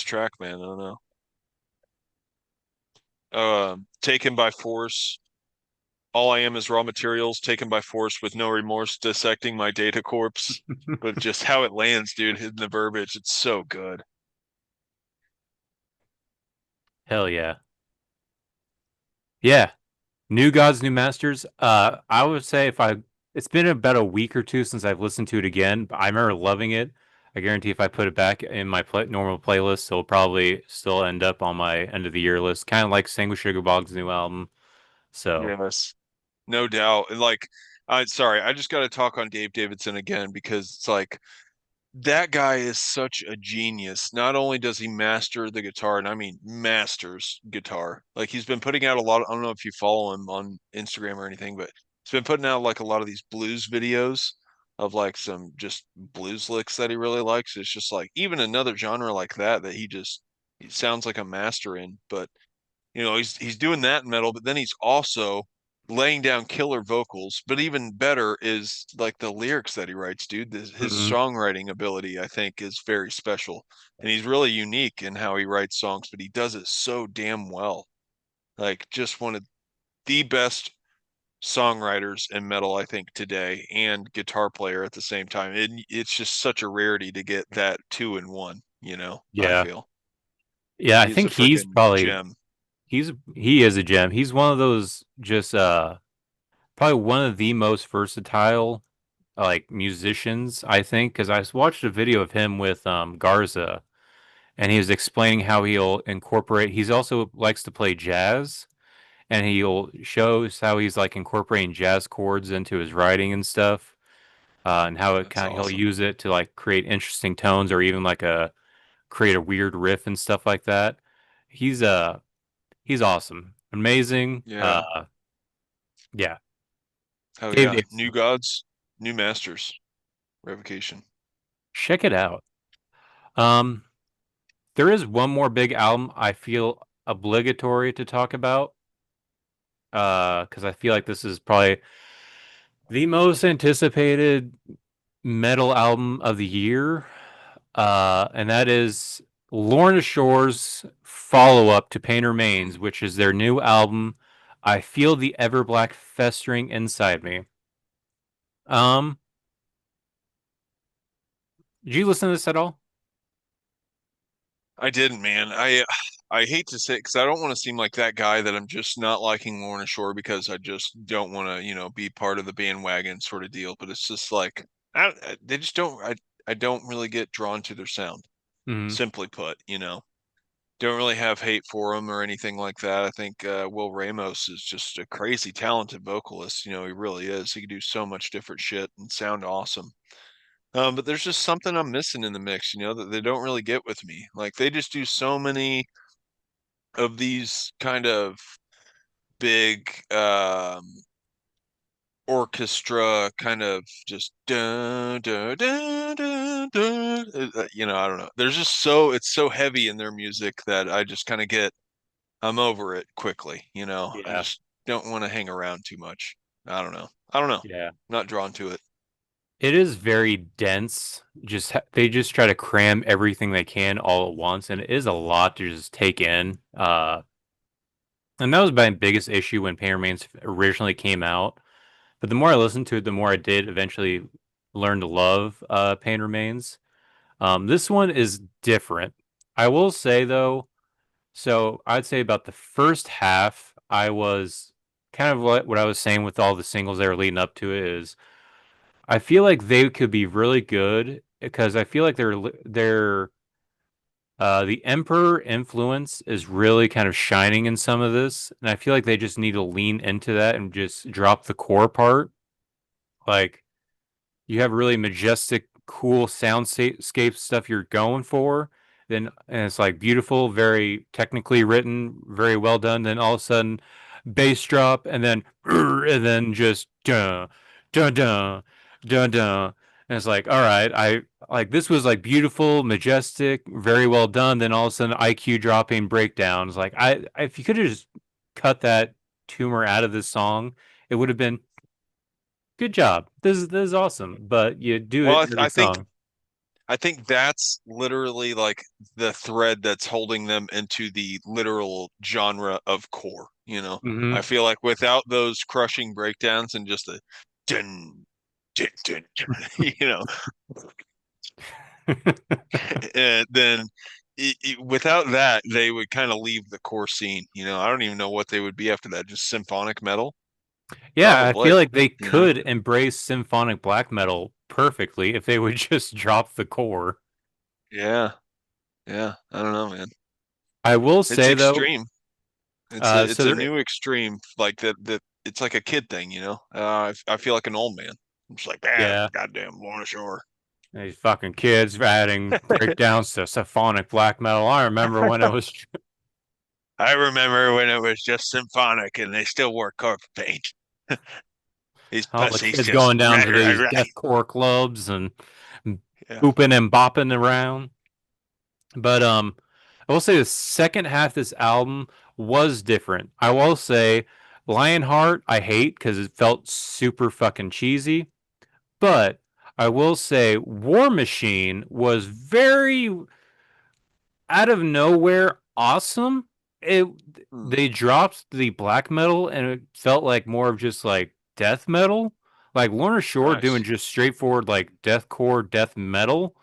track, man. I don't know. Taken by Force. All I am is raw materials taken by force with no remorse, dissecting my data corpse. But just how it lands, dude, in the verbiage, it's so good. Hell yeah. Yeah. New Gods, New Masters. I would say it's been about a week or two since I've listened to it again, but I remember loving it. I guarantee if I put it back in my normal playlist, it'll probably still end up on my end of the year list, kind of like Sanguisugabogg's new album. So, Yes, no doubt. And like, I sorry, I just got to talk on Dave Davidson again because it's like that guy is such a genius. Not only does he master the guitar, and I mean masters guitar. Like he's been putting out a lot of, I don't know if you follow him on Instagram or anything, but he's been putting out like a lot of these blues videos of like some just blues licks that he really likes. It's just like even another genre like that he sounds like a master in. But he's doing that in metal, but then he's also laying down killer vocals. But even better is like the lyrics that he writes, dude. His mhm. songwriting ability, I think, is very special, and he's really unique in how he writes songs. But he does it so damn well. Like just one of the best songwriters in metal, I think, today, and guitar player at the same time. It's just such a rarity to get that two in one. I Yeah. feel Yeah, I he's a think he's freaking probably gem. he is a gem. He's one of those just probably one of the most versatile like musicians, I think, because I watched a video of him with Garza, and he was explaining how he'll incorporate. He's also likes to play jazz, and he'll shows how he's like incorporating jazz chords into his writing and stuff, and how it That's kind he'll awesome. use it to like create interesting tones or even like create a weird riff and stuff like that. He's he's awesome, amazing. Yeah. Yeah, Hell Dave yeah. Davidson, New gods, new masters. Revocation. check it out. Um, there is one more big album I feel obligatory to talk about. Because I feel like this is probably the most anticipated metal album of the year. And that is Lorna Shore's follow-up to Pain Remains, which is their new album, I Feel the Everblack Festering Inside Me. Um, did you listen to this at all? I didn't, man. I hate to say it because I don't want to seem like that guy that I'm just not liking Lorna Shore because I just don't want to, be part of the bandwagon sort of deal. But it's just like they just don't. I don't really get drawn to their sound. Mhm. Simply put, don't really have hate for them or anything like that. I think Will Ramos is just a crazy talented vocalist. He really is. He can do so much different shit and sound awesome. But there's just something I'm missing in the mix, that they don't really get with me. Like they just do so many of these kind of big orchestra kind of just dun, dun, dun, dun, dun. I don't know. There's just it's so heavy in their music that I just kind of I'm over it quickly, I Yeah. just don't want to hang around too much. I don't know. I don't know. Yeah. Not drawn to it. It is very dense. They just try to cram everything they can all at once, and it is a lot to just take in. And that was my biggest issue when Pain Remains originally came out. But the more I listened to it, the more I did eventually learn to love Pain Remains. This one is different. I will say though, so I'd say about the first half, I was kind of what I was saying with all the singles that were leading up to it is I feel like they could be really good because I feel like they're the Emperor influence is really kind of shining in some of this, and I feel like they just need to lean into that and just drop the core part. Like you have really majestic, cool soundscape stuff you're going for, then and it's like beautiful, very technically written, very well done. Then all of a sudden, bass drop, and then and then just dun dun dun dun dun. And it's like, all right, I like this was like beautiful, majestic, very well done. Then all of a sudden, IQ dropping breakdowns. Like if you could have just cut that tumor out of this song, it would have been good job. This is awesome, but you do Well, it every song. I think that's literally like the thread that's holding them into the literal genre of core, Hmm. I feel like without those crushing breakdowns and just a dun, dun, dun, dun, and then without that, they would kind of leave the core scene. I don't even know what they would be after that. Just symphonic metal, Yeah, I feel probably. like they could embrace symphonic black metal perfectly if they would just drop the core. Yeah, yeah. I don't know, man. I will It's say though, extreme. It's so a there, new extreme, like that. It's like a kid thing, I feel like an old man. I'm just like, yeah, goddamn Lorna Shore. these fucking kids adding breakdowns to symphonic black metal. I remember when it was I remember when it was just symphonic and they still wore corpse paint. These all the pussies kids just going down to these deathcore clubs and yeah. booping and bopping around. But I will say the second half of this album was different. I will say Lionheart I hate because it felt super fucking cheesy. But I will say War Machine was very out of nowhere awesome. It Hmm, they dropped the black metal and it felt like more of just like death metal. Like Lorna Shore doing nice. just straightforward like deathcore death metal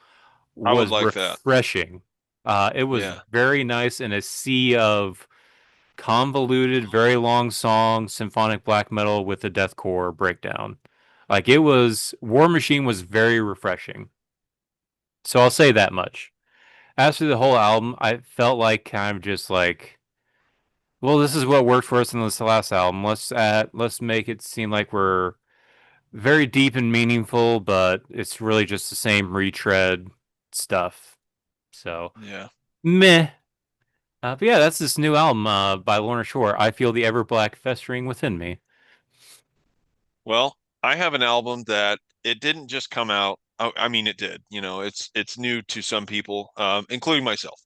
I would was like that. refreshing. It was Yeah. very nice in a sea of convoluted, very long song, symphonic black metal with a deathcore breakdown. Like it was, War Machine was very refreshing. So I'll say that much. As for the whole album, I felt like kind of just like, well, this is what worked for us in this last album. Let's make it seem like we're very deep and meaningful, but it's really just the same retread stuff. So Yeah. meh. But yeah, that's this new album by Lorna Shore. I feel the Everblack festering within me. Well, I have an album that it didn't just come out. I mean, it did. It's new to some people, including myself.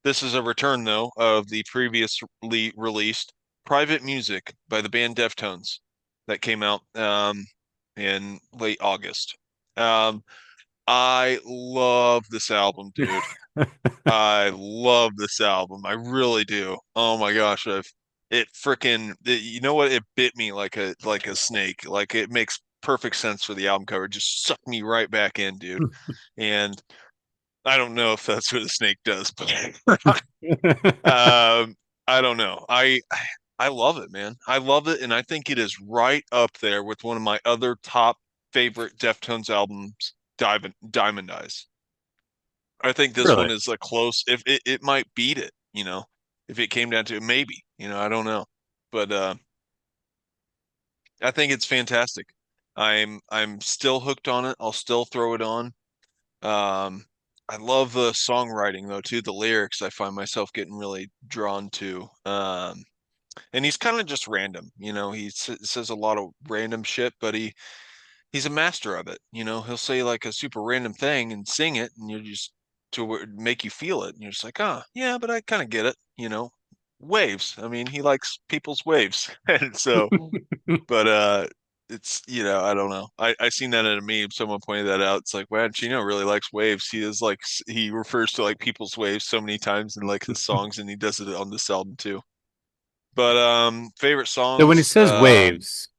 This is a return, though, of the previously released Private Music by the band Deftones that came out in late August. I love this album, dude. I love this album. I really do. Oh my gosh, you know what? It bit me like a snake. Like it makes perfect sense for the album cover. Just sucked me right back in, dude. And I don't know if that's what a snake does, but I don't know. I love it, man. I love it, and I think it is right up there with one of my other top favorite Deftones albums, Diamond Eyes. I think this one Really? is a close. If it might beat it, if it came down to it, maybe. I don't know, but I think it's fantastic. I'm still hooked on it. I'll still throw it on. Um, I love the songwriting though too. The lyrics I find myself getting really drawn to. And he's kind of just random. He says a lot of random shit, but he's a master of it. He'll say like a super random thing and sing it, and you're just make you feel it, and you're just like, ah, yeah, but I kind of get it. Waves. I mean, he likes people's waves, and so, but it's I don't know. I seen that in a meme. Someone pointed that out. It's like, wow, Chino really likes waves. He is like he refers to like people's waves so many times in like his songs, and he does it on this album too. But favorite So when he songs, says waves,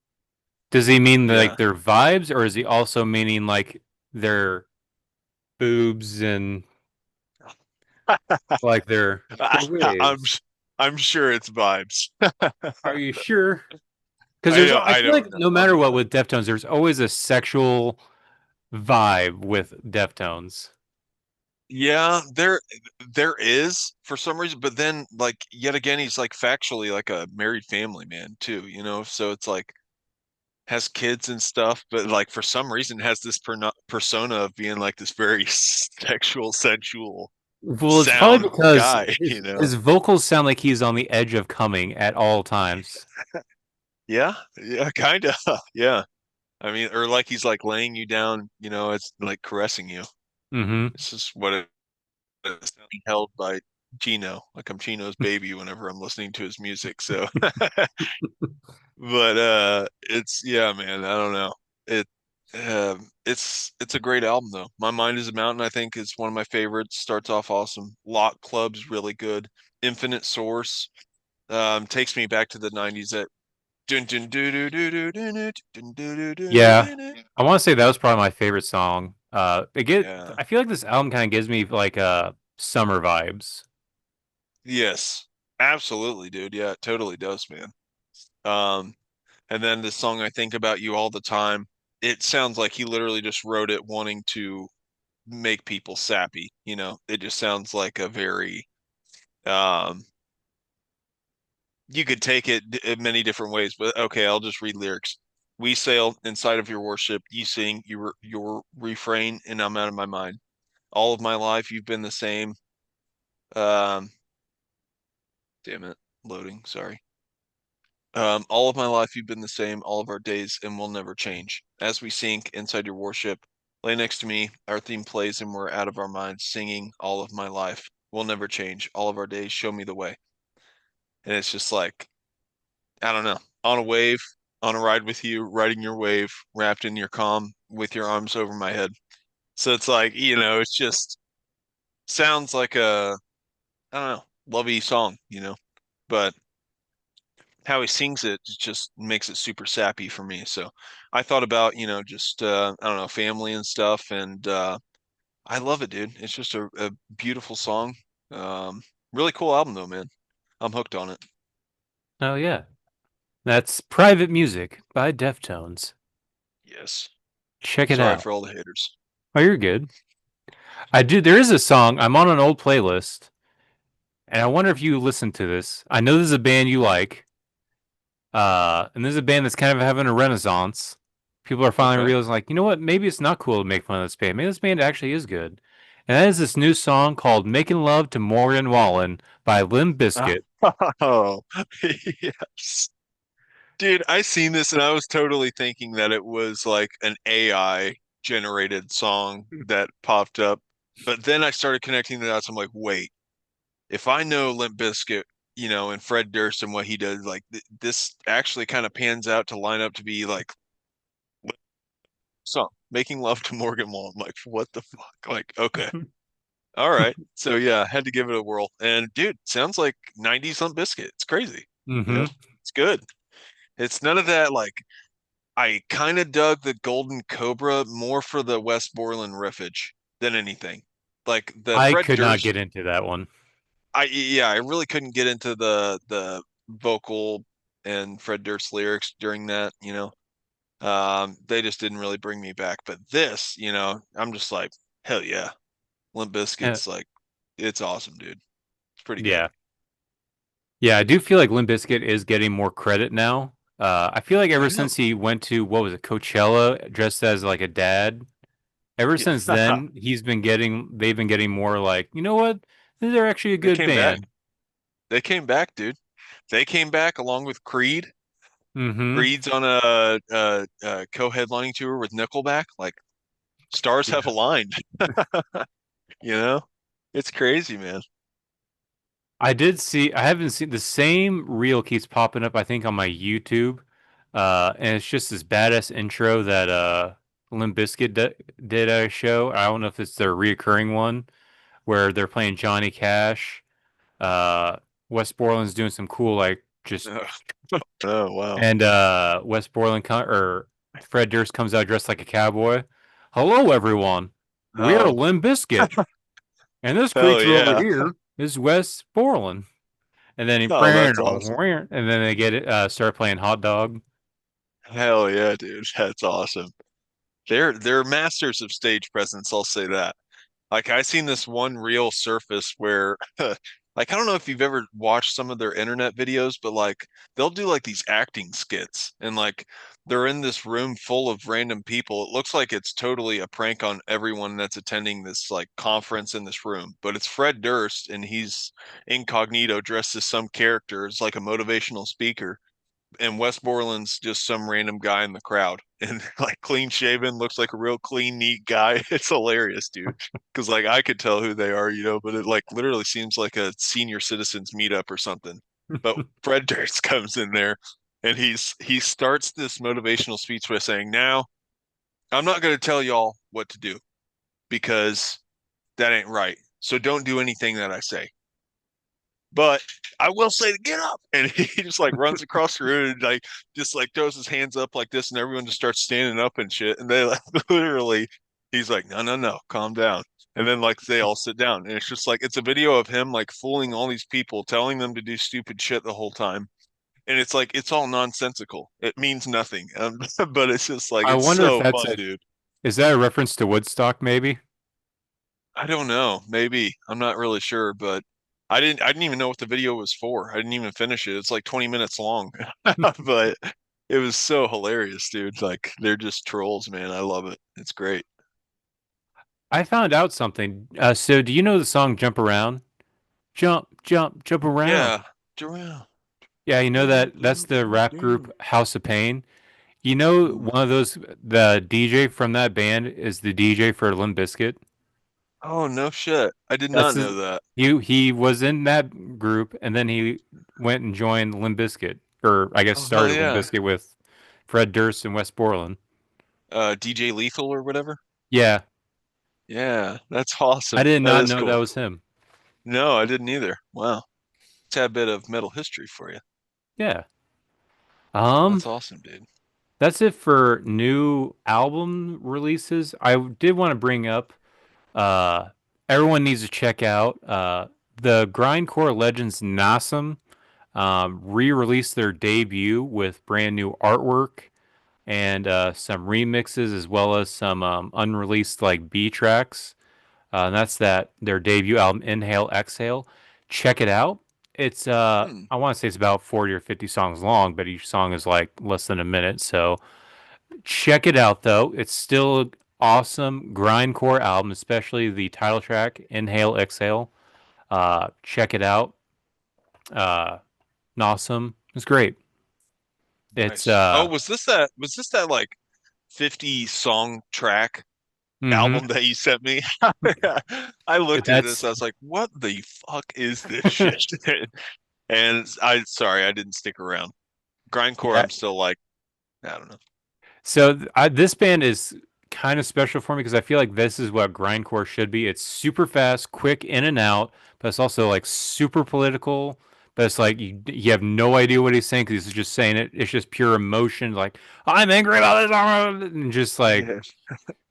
does he mean yeah. like their vibes, or is he also meaning like their boobs and like their I'm waves? I'm sure it's vibes. Are you sure? Because I there's, don't I I feel like don't know. no I'll matter be what honest. with Deftones, there's always a sexual vibe with Deftones. Yeah, there is for some reason, but then like yet again he's like factually like a married family man too, so it's like has kids and stuff, but like for some reason has this persona of being like this very sexual, sensual Well, it's probably sound because guy, his vocals sound like he's on the edge of coming at all times. Yeah, yeah, kind of. Yeah. I mean, or like he's like laying you down, it's like caressing you. Mm-hmm. This is what it is being held by Chino. Like I'm Chino's baby whenever I'm listening to his music. So, but it's yeah, man. I don't know. It's a great album though. My Mind is a Mountain, I think, is one of my favorites. Starts off awesome. Lot Club's really good. Infinite Source takes me back to the 90s. That dun dun dun dun dun dun dun dun dun dun Yeah, dun dun. I want to say that was probably my favorite song. Yeah. I feel like this album kind of gives me like summer vibes. Yes. Absolutely, dude. Yeah, it totally does, man. Um, and then the song I Think About You All the Time, it sounds like he literally just wrote it wanting to make people sappy, It just sounds like a very um you could take it in many different ways, but okay, I'll just read lyrics. We sail inside of your warship, you sing your refrain, and I'm out of my mind. All of my life you've been the same. Um damn it, loading, sorry. All of my life you've been the same, all of our days, and we'll never change. As we sink inside your warship, lay next to me, our theme plays, and we're out of our minds, singing all of my life. We'll never change. All of our days, show me the way. And it's just like, I don't know, on a wave, on a ride with you, riding your wave, wrapped in your calm, with your arms over my head. So it's like, it's just sounds like I don't know, lovey song, but how he sings it just makes it super sappy for me. So I thought about, just I don't know, family and stuff, and I love it, dude. It's just a beautiful song. Um, really cool album though, man. I'm hooked on it. Oh yeah, that's Private Music by Deftones. Yes. Check it Sorry out. for all the haters. Oh, you're good. I do. There is a song. I'm on an old playlist, and I wonder if you listen to this. I know this is a band you like. And this is a band that's kind of having a renaissance. People are finally Okay. realizing, like, you know what? Maybe it's not cool to make fun of this band. Maybe this band actually is good. And that is this new song called "Making Love to Morgan Wallen" by Limp Bizkit. Oh, yes. Dude, I seen this and I was totally thinking that it was like an AI generated song that popped up. But then I started connecting the dots. I'm like, wait, if I know Limp Bizkit, and Fred Durst and what he does, like this actually kind of pans out to line up to be like song, Making Love to Morgan Wallen. Like, what the fuck? Like, okay. All right. So yeah, had to give it a whirl. And dude, sounds like 90s Limp Bizkit. It's crazy. Mm-hmm. It's good. It's none of that like I kind of dug the Golden Cobra more for the Wes Borland riffage than anything. Like the I Fred could not Durst, get into that one. I really couldn't get into the vocal and Fred Durst lyrics during that, they just didn't really bring me back. But this, I'm just like, hell yeah. Limp Bizkit's like, it's awesome, dude. It's pretty good. Yeah. Yeah, I do feel like Limp Bizkit is getting more credit now. I feel like I ever know. since he went to, what was it, Coachella, dressed as like a dad, ever since Yeah. then, they've been getting more like, you know what? They're actually a They good came back. band. They came back, dude. They came back along with Creed. Mm-hmm. Creed's on a co-headlining tour with Nickelback. Like stars have Yeah. aligned. You know, it's crazy, man. I haven't seen the same reel keeps popping up, I think, on my YouTube. And it's just this badass intro that Limp Bizkit did at a show. I don't know if it's their reoccurring one where they're playing Johnny Cash. Uh, Wes Borland's doing some cool like just Oh wow. and Wes Borland or Fred Durst comes out dressed like a cowboy. Hello, everyone. We are Oh Limp Bizkit, and this hell creature over yeah. here is Wes Borland. And then Oh, that's awesome. and then they get it start playing hot dog. Hell yeah, dude. That's awesome. They're masters of stage presence, I'll say that. Like I seen this one real surface where like I don't know if you've ever watched some of their internet videos, but like they'll do like these acting skits and like they're in this room full of random people. It looks like it's totally a prank on everyone that's attending this like conference in this room. But it's Fred Durst and he's incognito dressed as some character. It's like a motivational speaker and Wes Borland's just some random guy in the crowd and like clean shaven, looks like a real clean, neat guy. It's hilarious, dude. Because like I could tell who they are, but it like literally seems like a senior citizens meetup or something. But Fred Durst comes in there and he starts this motivational speech by saying, "Now, I'm not going to tell y'all what to do because that ain't right. So don't do anything that I say. But I will say to get up." And he just like runs across the room and like just like throws his hands up like this, and everyone just starts standing up and shit. And they like literally, he's like, "No, no, no, calm down." And then like they all sit down, and it's just like it's a video of him like fooling all these people, telling them to do stupid shit the whole time. And it's like it's all nonsensical. It means nothing, but it's just like I it's wonder if so that's fun, dude. is that a reference to Woodstock, maybe? I don't know. Maybe. I'm not really sure, but I didn't even know what the video was for. I didn't even finish it. It's like 20 minutes long. But it was so hilarious, dude. Like they're just trolls, man. I love it. It's great. I found out something. So do you know the song "Jump Around"? Jump, jump, jump around. Yeah. Joanne. Yeah, you know that's the rap group House of Pain. You know, Ooh. one of those, the DJ from that band is the DJ for Limp Bizkit. Oh, no shit. I did That's not his, know that. he was in that group, and then he went and joined Limp Bizkit, or I guess Oh, hell started Limp yeah. Bizkit with Fred Durst and Wes Borland. DJ Lethal or whatever. Yeah, Yeah, that's I awesome. did That not is know that cool. was him. No, I didn't either. Wow. Tad bit of metal history for you. Yeah. Um, That's awesome, dude. that's it for new album releases. I did want to bring up, uh, everyone needs to check out, the Grindcore Legends Nasum. Re-released their debut with brand new artwork and some remixes as well as some unreleased like B tracks. And that's their debut album, Inhale Exhale. Check it out. It's Hmm. I want to say it's about 40 or 50 songs long, but each song is like less than a minute. So check it out though. It's still an awesome grindcore album, especially the title track, Inhale Exhale. Check it out. Uh, awesome. It's great. It's Nice. Oh, was this that like 50 song track album that you sent me. I looked at That's this. I was like, "What the fuck is this shit?" And sorry, I didn't stick around. Grindcore, yeah. I'm still like, I don't know. So this band is kind of special for me because I feel like this is what grindcore should be. It's super fast, quick in and out, but it's also like super political. But it's like you have no idea what he's saying because he's just saying it. It's just pure emotion. Like I'm angry about this, and just like Yeah,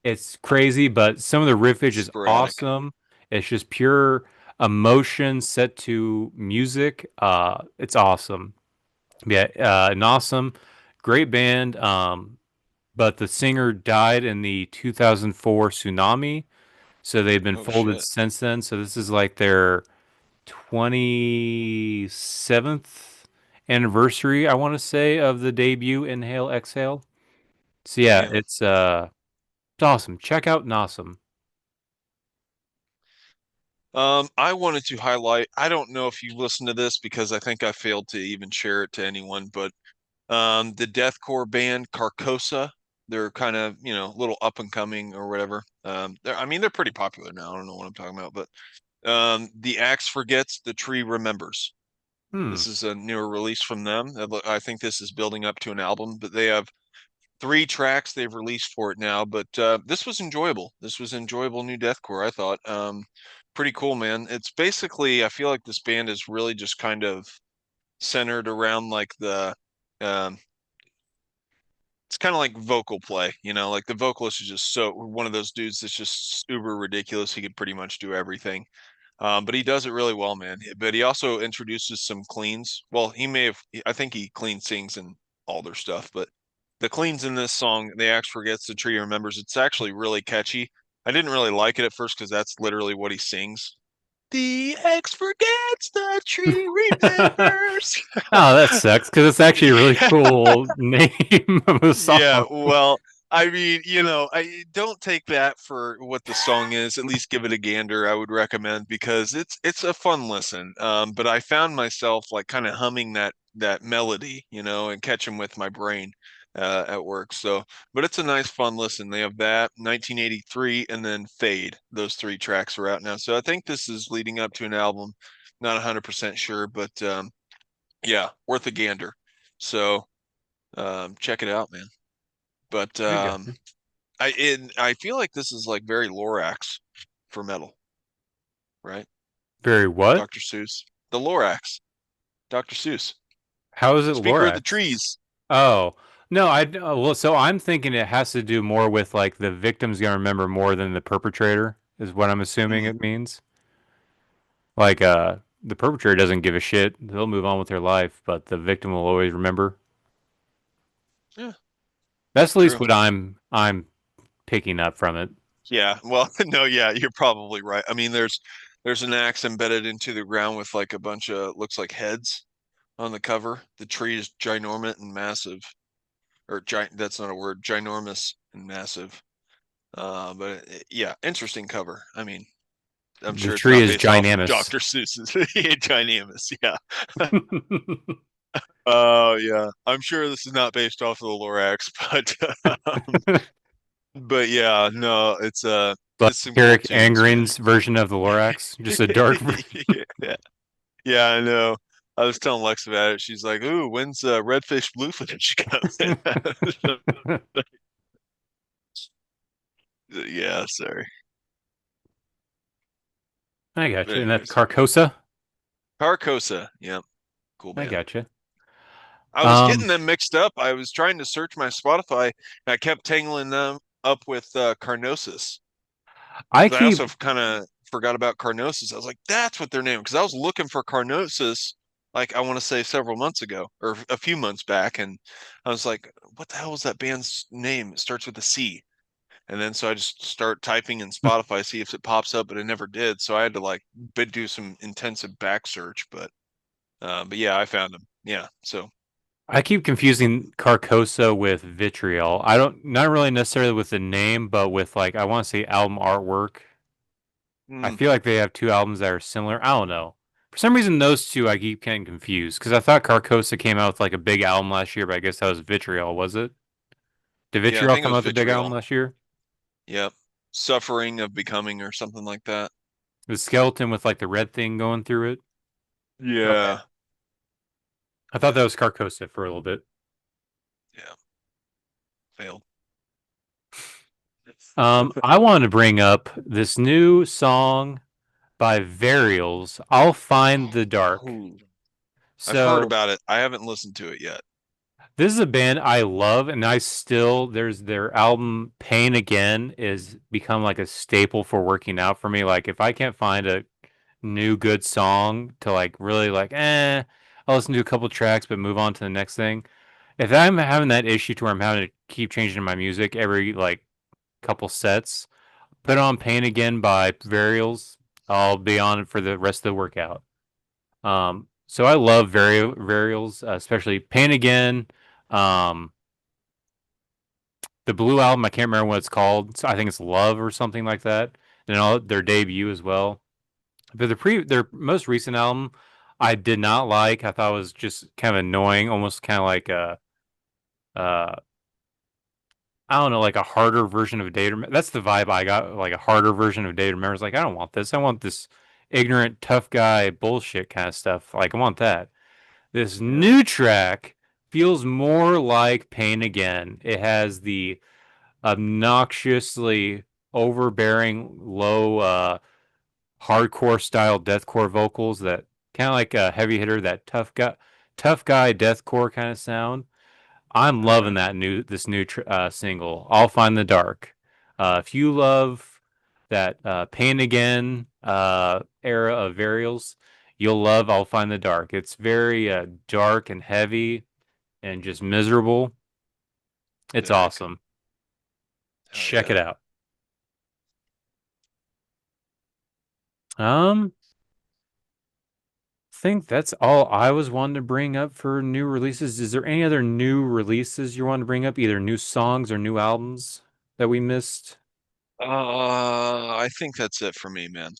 it's crazy. But some of the riffage is sporadic. awesome. It's just pure emotion set to music. It's awesome. Yeah, an awesome, great band. But the singer died in the 2004 tsunami, so they've been Oh folded shit. since then. So this is like their 27th anniversary, I want to say, of the debut Inhale Exhale. So yeah, Damn. it's awesome. Check out Nawesome. I wanted to highlight, I don't know if you listened to this because I think I failed to even share it to anyone, but the deathcore band Carcosa, they're kind of, a little up and coming or whatever. They're pretty popular now. I don't know what I'm talking about, but the axe forgets, the tree remembers. Hmm. This is a newer release from them. I think this is building up to an album, but they have 3 tracks they've released for it now. But this was enjoyable. This was enjoyable new deathcore, I thought. Pretty cool, man. It's basically, I feel like this band is really just kind of centered around like um, it's kind of like vocal play, like the vocalist is just so one of those dudes that's just uber ridiculous. He could pretty much do everything. But he does it really well, man. But he also introduces some cleans. Well, I think he clean sings and all their stuff, but the cleans in this song, The Axe Forgets, The Tree Remembers, it's actually really catchy. I didn't really like it at first because that's literally what he sings. The axe forgets, the tree remembers. Oh, that sucks because it's actually a really cool name of a Yeah, song. well, I mean, I don't take that for what the song is. At least give it a gander. I would recommend because it's a fun listen. But I found myself like kind of humming that melody, and catching with my brain at work. So, but it's a nice fun listen. They have that 1983 and then Fade. Those 3 tracks are out now. So I think this is leading up to an album. Not 100% sure, but yeah, worth a gander. So check it out, man. But I gotcha. I feel like this is like very Lorax for metal, right? Very what? Dr. Seuss, the Lorax, Dr. Seuss, How is it Speaker of the Lorax? Trees. Oh, no, well, so I'm thinking it has to do more with like the victim's gonna remember more than the perpetrator, is what I'm assuming Mm, it means. Like, the perpetrator doesn't give a shit. They'll move on with their life, but the victim will always remember. yeah, That's at least true. what I'm picking up from it. Yeah, well, no, yeah, you're probably right. I mean, there's an axe embedded into the ground with like a bunch of looks like heads on the cover. The tree is ginormous and massive, or giant. That's not a word. Ginormous and massive. But yeah, interesting cover. I mean, I'm The sure it's tree not is based off of ginormous. Dr. Seuss's Ginormous. Yeah. Oh, yeah. I'm sure this is not based off of the Lorax, but yeah, no, Like it's some cool Eric tunes, man. Angren's version of the Lorax, just a dark version. Yeah. Yeah, I know. I was telling Lex about it. She's like, "Ooh, when's Redfish Bluefish coming?" Yeah, sorry. I But gotcha. And that's anyways, Carcosa. Carcosa. Yeah, cool I band. gotcha. I was getting them mixed up. I was trying to search my Spotify, and I kept tangling them up with Carnosis. I I also keep kind of forgot about Carnosis. I was like, that's what their name, because I was looking for Carnosis, like I want to say several months ago or a few months back, and I was like, what the hell was that band's name? It starts with a C. And then so I just start typing in Spotify, see if it pops up, but it never did. So I had to like do some intensive back search, but yeah, I found them. Yeah, so I keep confusing Carcosa with Vitriol. I don't, not really necessarily with the name, but with like I want to say album artwork. I mm, feel like they have two albums that are similar. I don't know. For some reason, those two I keep getting confused because I thought Carcosa came out with like a big album last year, but I guess that was Vitriol, was it? Did yeah, I Vitriol think it come was out with a big album Vitriol. last year? Yep. Suffering of Becoming or something like that. The skeleton with like the red thing going through it. Yeah. I thought that was Carcosa for a little bit. Yeah. Failed. I wanted to bring up this new song by Varials, I'll Find the Dark. Ooh. I've heard So about it. I haven't listened to it yet. this is a band I love, and there's their album Pain Again is become like a staple for working out for me. Like if I can't find a new good song to like really like, I'll listen to a couple tracks but move on to the next thing. If I'm having that issue to where I'm having to keep changing my music every like couple sets, put on Pain Again by Varials. I'll be on it for the rest of the workout. So I love Varials, especially Pain Again. Um, the Blue album, I can't remember what it's called. I think it's Love or something like that. And all their debut as well. But their most recent album, I did not like. I thought it was just kind of annoying, almost kind of like uh, I don't know, like a harder version of Day to Remember. That's the vibe I got, like a harder version of Day to Remember. It's like I don't want this. I want this ignorant, tough guy bullshit kind of stuff. Like I want that. This new track feels more like Pain Again. It has the obnoxiously overbearing, low, hardcore style deathcore vocals that kind of like a heavy hitter, that tough guy deathcore kind of sound. I'm loving this new single, "I'll Find the Dark." If you love that Pain Again era of Varials, you'll love "I'll Find the Dark." It's very dark and heavy and just miserable. It's Sick. awesome. Hell Check yeah. it out. I think that's all I was wanting to bring up for new releases. Is there any other new releases you want to bring up, either new songs or new albums that we missed? I think that's it for me, man.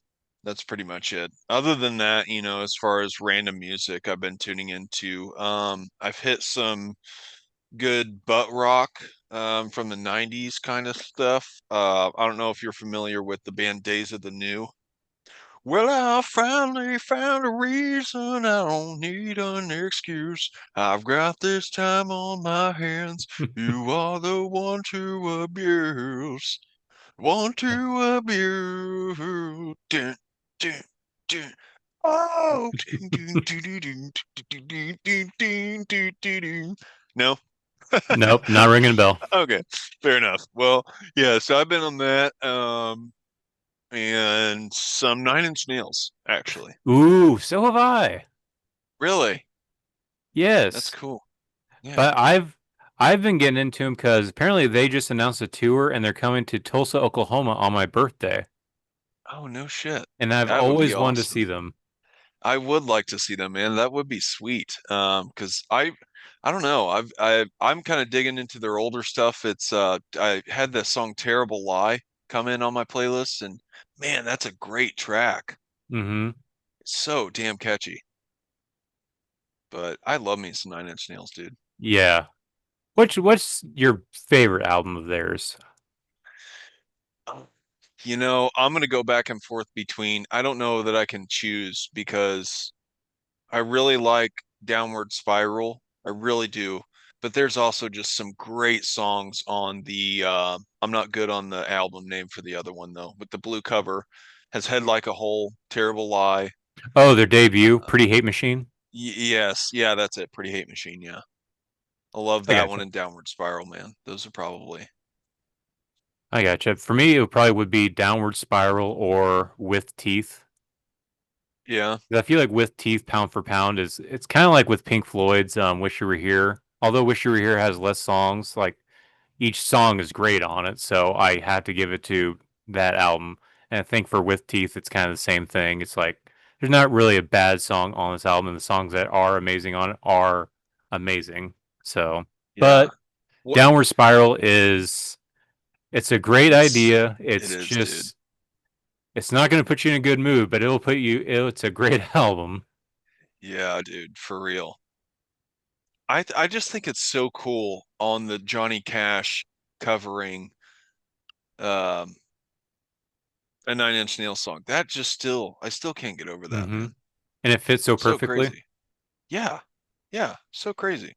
That's pretty much it. Other than that, as far as random music I've been tuning into, I've hit some good butt rock from the 90s kind of stuff. I don't know if you're familiar with the band Days of the New. Well, I finally found a reason I don't need an excuse. I've got this time on my hands. You are the one to abuse. Want to abuse. Dun, dun, dun. Oh. Dun, dun, dun, dun, dun, dun, dun, dun, dun, dun, dun, dun. No? Nope, not ringing a bell. Okay, fair enough. Well, yeah, so I've been on that, and some Nine Inch Nails, actually. Ooh, so have I. Really? That's Yes, cool. Yeah. but I've been getting into them because apparently they just announced a tour and they're coming to Tulsa, Oklahoma on my birthday, Oh, no shit. and I've That would be always wanted to awesome. see them. I would like to see them, man. That would be sweet. Because I don't know. I'm kind of digging into their older stuff. It's I had the song Terrible Lie come in on my playlist, and man, that's a great track. Mm-hmm. It's so damn catchy. But I love me some Nine Inch Nails, dude. Yeah. What's your favorite album of theirs? I'm gonna go back and forth between, I don't know that I can choose because I really like Downward Spiral. I really do. But there's also just some great songs on the I'm not good on the album name for the other one though, with the blue cover. Has Head Like a Hole, Terrible Lie. Oh, their debut, Pretty Hate Machine. Yes, yeah, that's it. Pretty Hate Machine, yeah. I love I that one gotcha. and Downward Spiral, man. Those are probably. I gotcha. For me, it probably would be Downward Spiral or With Teeth. Yeah. 'Cause I feel like With Teeth, pound for pound, it's kind of like with Pink Floyd's Wish You Were Here. Although Wish You Were Here has less songs, like each song is great on it, so I had to give it to that album. And I think for With Teeth, it's kind of the same thing. It's like there's not really a bad song on this album, and the songs that are amazing on it are amazing. So, Yeah. but What Downward Spiral is it's a great it's idea. it It's is, dude. just it's not going to put you in a good mood, but it's a great album. Yeah, dude, for real. I just think it's so cool on the Johnny Cash covering um A Nine Inch Nails song. That just I still can't get over that, man. And it fits so So perfectly. crazy. Yeah. Yeah. So crazy.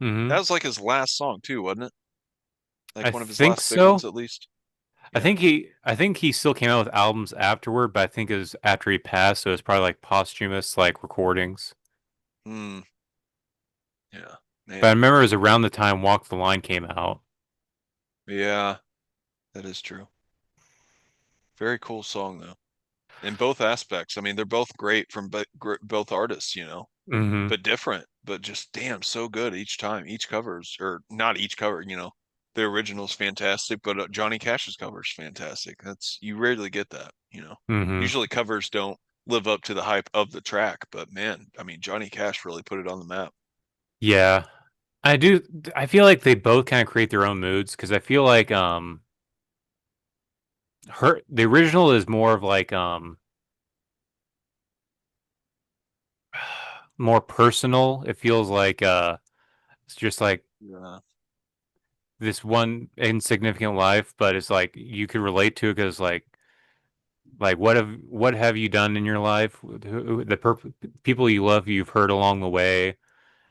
Mm-hmm. That was like his last song too, wasn't it? Like I one of his think last big so. ones at least. I Yeah. think he still came out with albums afterward, but I think it was after he passed, so it's probably like posthumous like recordings. Hmm. Yeah. But I Man. remember it was around the time Walk the Line came out. Yeah. That is true. Very cool song though. In both aspects. I mean, they're both great from both artists, Mm-hmm. but different, but just damn, so good each time. Each covers, or not each cover, the original's fantastic, but Johnny Cash's cover is fantastic. You rarely get that, Mm-hmm. Usually covers don't live up to the hype of the track, but man, I mean, Johnny Cash really put it on the map. Yeah. I do. I feel like they both kind of create their own moods because I feel like the original is more of like more personal. It feels like it's just like Yeah. this one insignificant life, but it's like you could relate to it because like what have you done in your life? People you love, you've hurt along the way,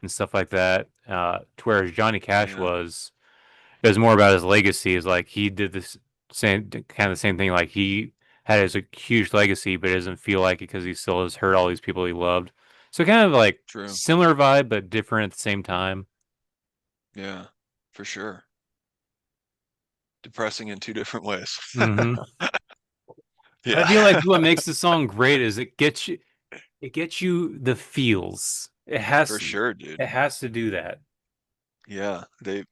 and stuff like that. To whereas Johnny Cash Yeah. it was more about his legacy. Is like he did this kind of the same thing. Like he had his a huge legacy, but it doesn't feel like it because he still has hurt all these people he loved. So kind of like True. similar vibe, but different at the same time. Yeah, for sure. Depressing in two different ways. Hmm. Yeah. I feel like what makes the song great is it gets you the feels. For sure, dude. It has to do that. Yeah,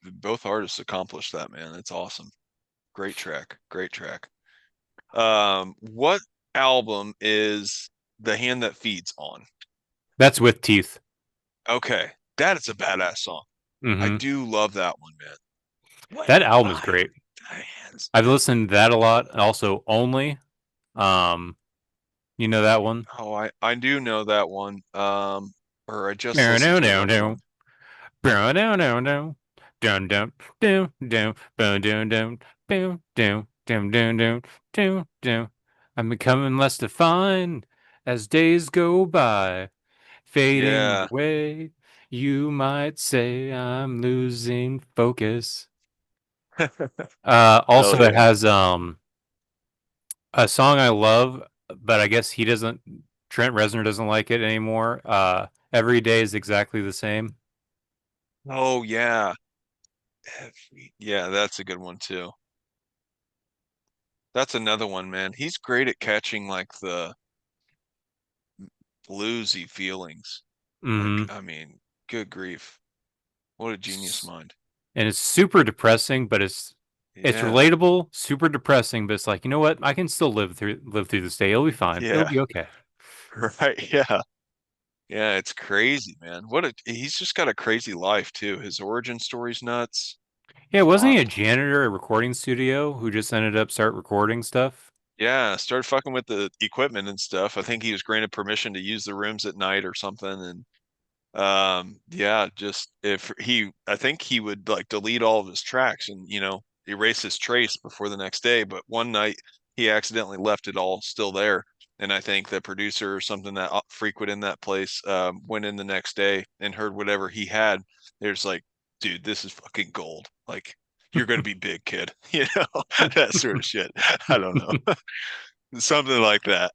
both artists accomplished that, man. It's awesome. Great track. Great track. What album is The Hand That Feeds on? That's with teeth. Okay, that is a badass song. I Hmm. do love that one, man. That album is great. Hands. I've listened to that a lot. And also Only. You know that one? Oh, I do know that one. Or I just No, listened no, to it no, on no. one. No, no, no, no. Dun dun dun dun dun dun dun dun dun dun dun dun dun dun. I'm becoming less defined as days go by, fading Yeah. away. You might say I'm losing focus. Also, Hell it yeah. has a song I love, but I guess he doesn't. Trent Reznor doesn't like it anymore. Every day is exactly the same. Oh yeah. Yeah, that's a good one too. That's another one, man. He's great at catching like the bluesy feelings. Like, Hmm. I mean, good grief. What a genius mind. And it's super depressing, but it's Yeah. relatable. Super depressing, but it's like, you know what? I can still live through this day. It'll be fine. It'll Yeah. be okay. Right. Yeah. Yeah, it's crazy, man. He's just got a crazy life too. His origin story's nuts. Yeah, wasn't he a Wild. janitor at a recording studio who just ended up start recording stuff? Yeah, started fucking with the equipment and stuff. I think he was granted permission to use the rooms at night or something. And yeah, just if I think he would like delete all of his tracks and, erase his trace before the next day. But one night he accidentally left it all still there. And I think the producer or something that frequent in that place went in the next day and heard whatever he had. There's like, dude, this is fucking gold. Like, you're gonna be big, kid. That sort of shit. I don't know. Something like that.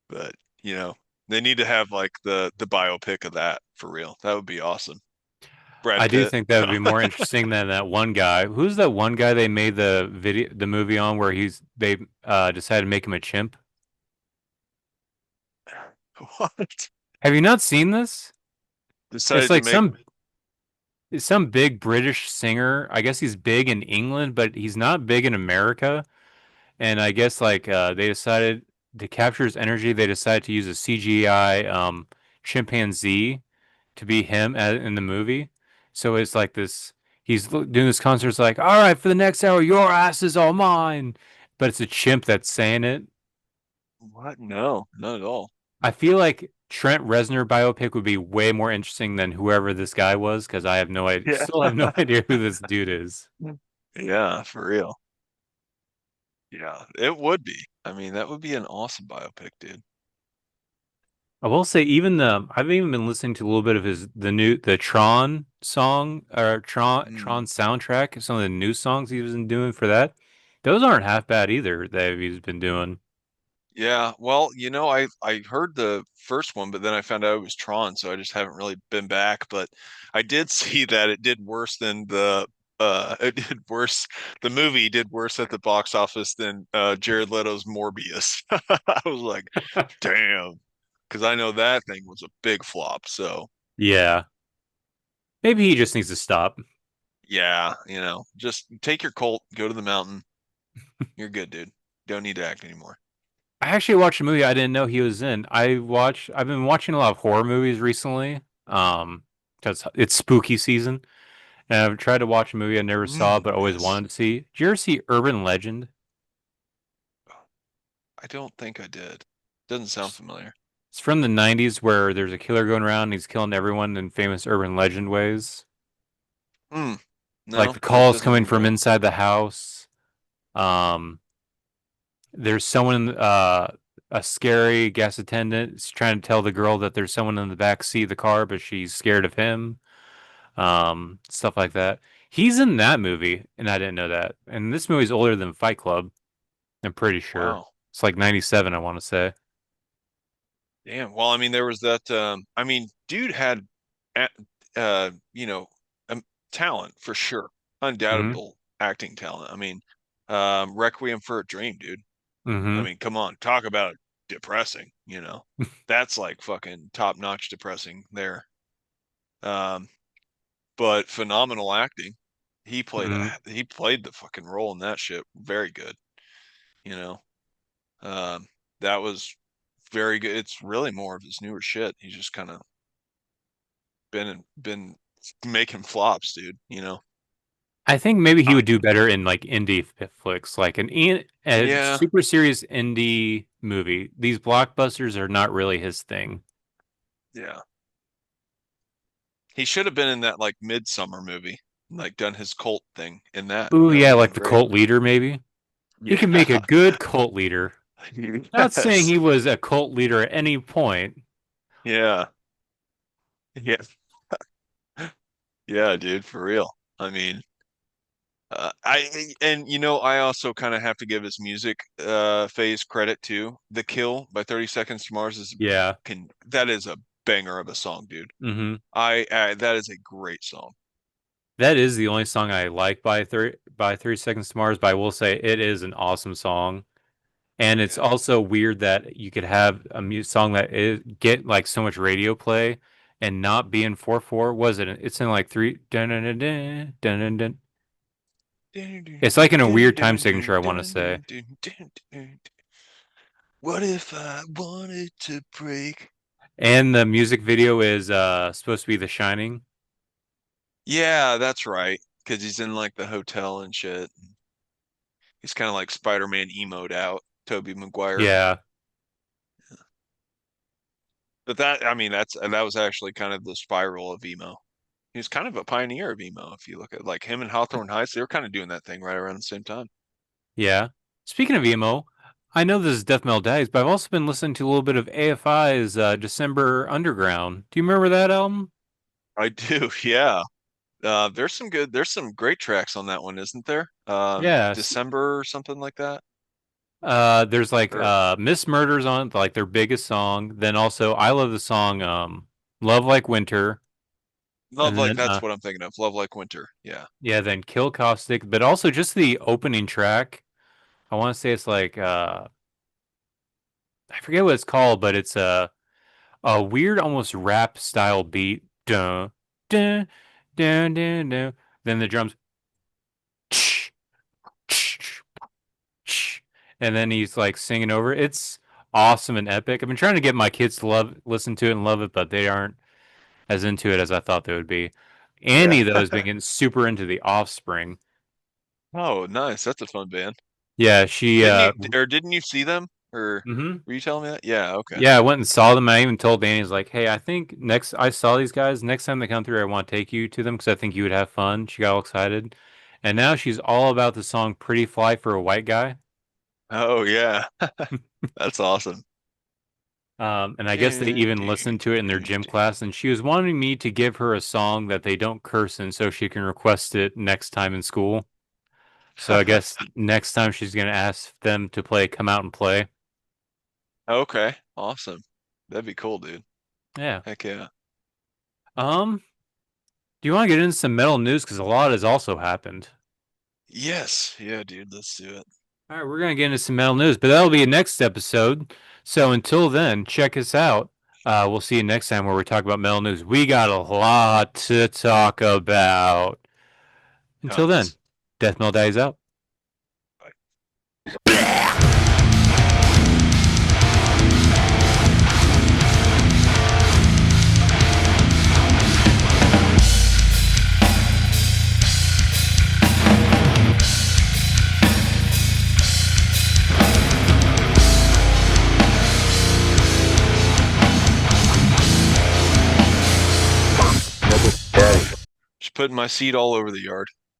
But they need to have like the biopic of that for real. That would be awesome. Brad I do Pitt. think that would be more interesting than that one guy. Who's that one guy they made the movie on where they decided to make him a chimp? What? Have you not seen this? It's Decided to like make it's some big British singer. I guess he's big in England, but he's not big in America. And I guess like they decided to capture his energy, they decided to use a CGI chimpanzee to be him in the movie. So it's like this. He's doing this concert. It's like, all right, for the next hour, your ass is all mine. But it's a chimp that's saying it. what? No, not at all. I feel like Trent Reznor biopic would be way more interesting than whoever this guy was because I have no idea. Yeah. Still have no idea who this dude is. Yeah, for real. Yeah, it would be. I mean, that would be an awesome biopic, dude. I will say even I've even been listening to a little bit of the Tron song or Tron Mm. soundtrack, some of the new songs he's been doing for that. Those aren't half bad either that he's been doing. Yeah, well, I heard the first one, but then I found out it was Tron, so I just haven't really been back. But I did see that it did worse than it did worse. The movie did worse at the box office than Jared Leto's Morbius. I was like, damn, because I know that thing was a big flop. So Yeah. Maybe he just needs to stop. yeah, just take your Colt, go to the mountain. You're good, dude. Don't need to act anymore. I actually watched a movie I didn't know he was in. I've been watching a lot of horror movies recently. Because it's spooky season. And I've tried to watch a movie I never saw but always Yes. wanted to see. Did you ever see Urban Legend? I don't think I did. Doesn't sound familiar. It's from the 90s where there's a killer going around and he's killing everyone in famous urban legend ways. Hmm. Like No, the that calls doesn't coming ring a from bell. inside the house. Um, there's someone, a scary gas attendant is trying to tell the girl that there's someone in the back seat of the car, but she's scared of him. Stuff like that. He's in that movie, and I didn't know that. And this movie's older than Fight Club, I'm pretty sure. Wow. It's like 97, I want to say. Damn. Well, I mean, there was that. I mean, dude had, a- uh, you know, talent for sure, Mm-hmm. undoubtable acting talent. I mean, Requiem for a Dream, dude. I Mm-hmm. mean, come on, talk about depressing. That's like fucking top-notch depressing there. Um, but phenomenal acting. Mm-hmm. He played the fucking role in that shit very good. You know. Um, that was very good. It's really more of his newer shit. He's just kind of been making flops, dude. I think maybe he Uh, would do better in like indie flicks, like a yeah, super serious indie movie. These blockbusters are not really his thing. yeah. He should have been in that like Midsummer movie, like done his cult thing in that. Ooh, That would yeah, have like been the great. cult leader, maybe. He Yeah. could make a good cult leader. Not saying Yes. he was a cult leader at any point. Yeah. Yeah. Yeah, dude, for real. I mean, I also kind of have to give his music phase credit too. The Kill by 30 Seconds to Mars Yeah. that is a banger of a song, dude. Hmm. That is a great song. That is the only song I like by 30 Seconds to Mars, but I will say it is an awesome song. And it's Yeah. also weird that you could have a song that get like so much radio play and not be in 4/4. Was it? It's in like three. Dun, dun, dun, dun, dun, dun, dun. It's like in a weird time signature, I want to say. What if I wanted to break? And the music video is supposed to be The Shining. Yeah, that's right. Because he's in like the hotel and shit. He's kind of like Spider-Man emoed out, Tobey Maguire. Yeah. But that was actually kind of the spiral of emo. He was kind of a pioneer of emo. If you look at like him and Hawthorne Heights, they were kind of doing that thing right around the same time. Yeah. Speaking of emo, I know this is Death Metal Dies, but I've also been listening to a little bit of AFI's December Underground. Do you remember that album? I do, yeah. There's some great tracks on that one, isn't there? Yeah. December or something like that. There's like Or Miss Murder's on it, like their biggest song. Then also I love the song Love Like Winter. Love And Like then that's what I'm thinking of. Love Like Winter. Yeah. yeah, then Kill Caustic, but also just the opening track. I want to say it's like I forget what it's called, but it's a weird almost rap style beat. Dun dun dun dun dun. Then the drums and then he's like singing over it. It's awesome and epic. I've been trying to get my kids to listen to it and love it, but they aren't as into it as I thought they would be. Yeah. Annie though has been getting super into the Offspring. Oh, nice. That's a fun band. Yeah, she Didn't you see them? Or mhm. were you telling me that? Yeah, okay. Yeah, I went and saw them. I even told Danny, like, hey, I think next I saw these guys. Next time they come through, I want to take you to them because I think you would have fun. She got all excited. And now she's all about the song Pretty Fly for a White Guy. Oh yeah, that's awesome. And I guess they even listened to it in their gym class, and she was wanting me to give her a song that they don't curse in so she can request it next time in school. So I guess next time she's going to ask them to play Come Out and Play. Okay, awesome. That'd be cool, dude. Yeah. Heck yeah. Do you want to get into some metal news? Because a lot has also happened. Yes, yeah, dude. Let's do it. All right, we're going to get into some metal news, but that'll be a next episode. So until then, check us out. We'll see you next time where we talk about metal news. We got a lot to talk about. Until then, Tons. Death Metal Dies out. Just putting my seed all over the yard.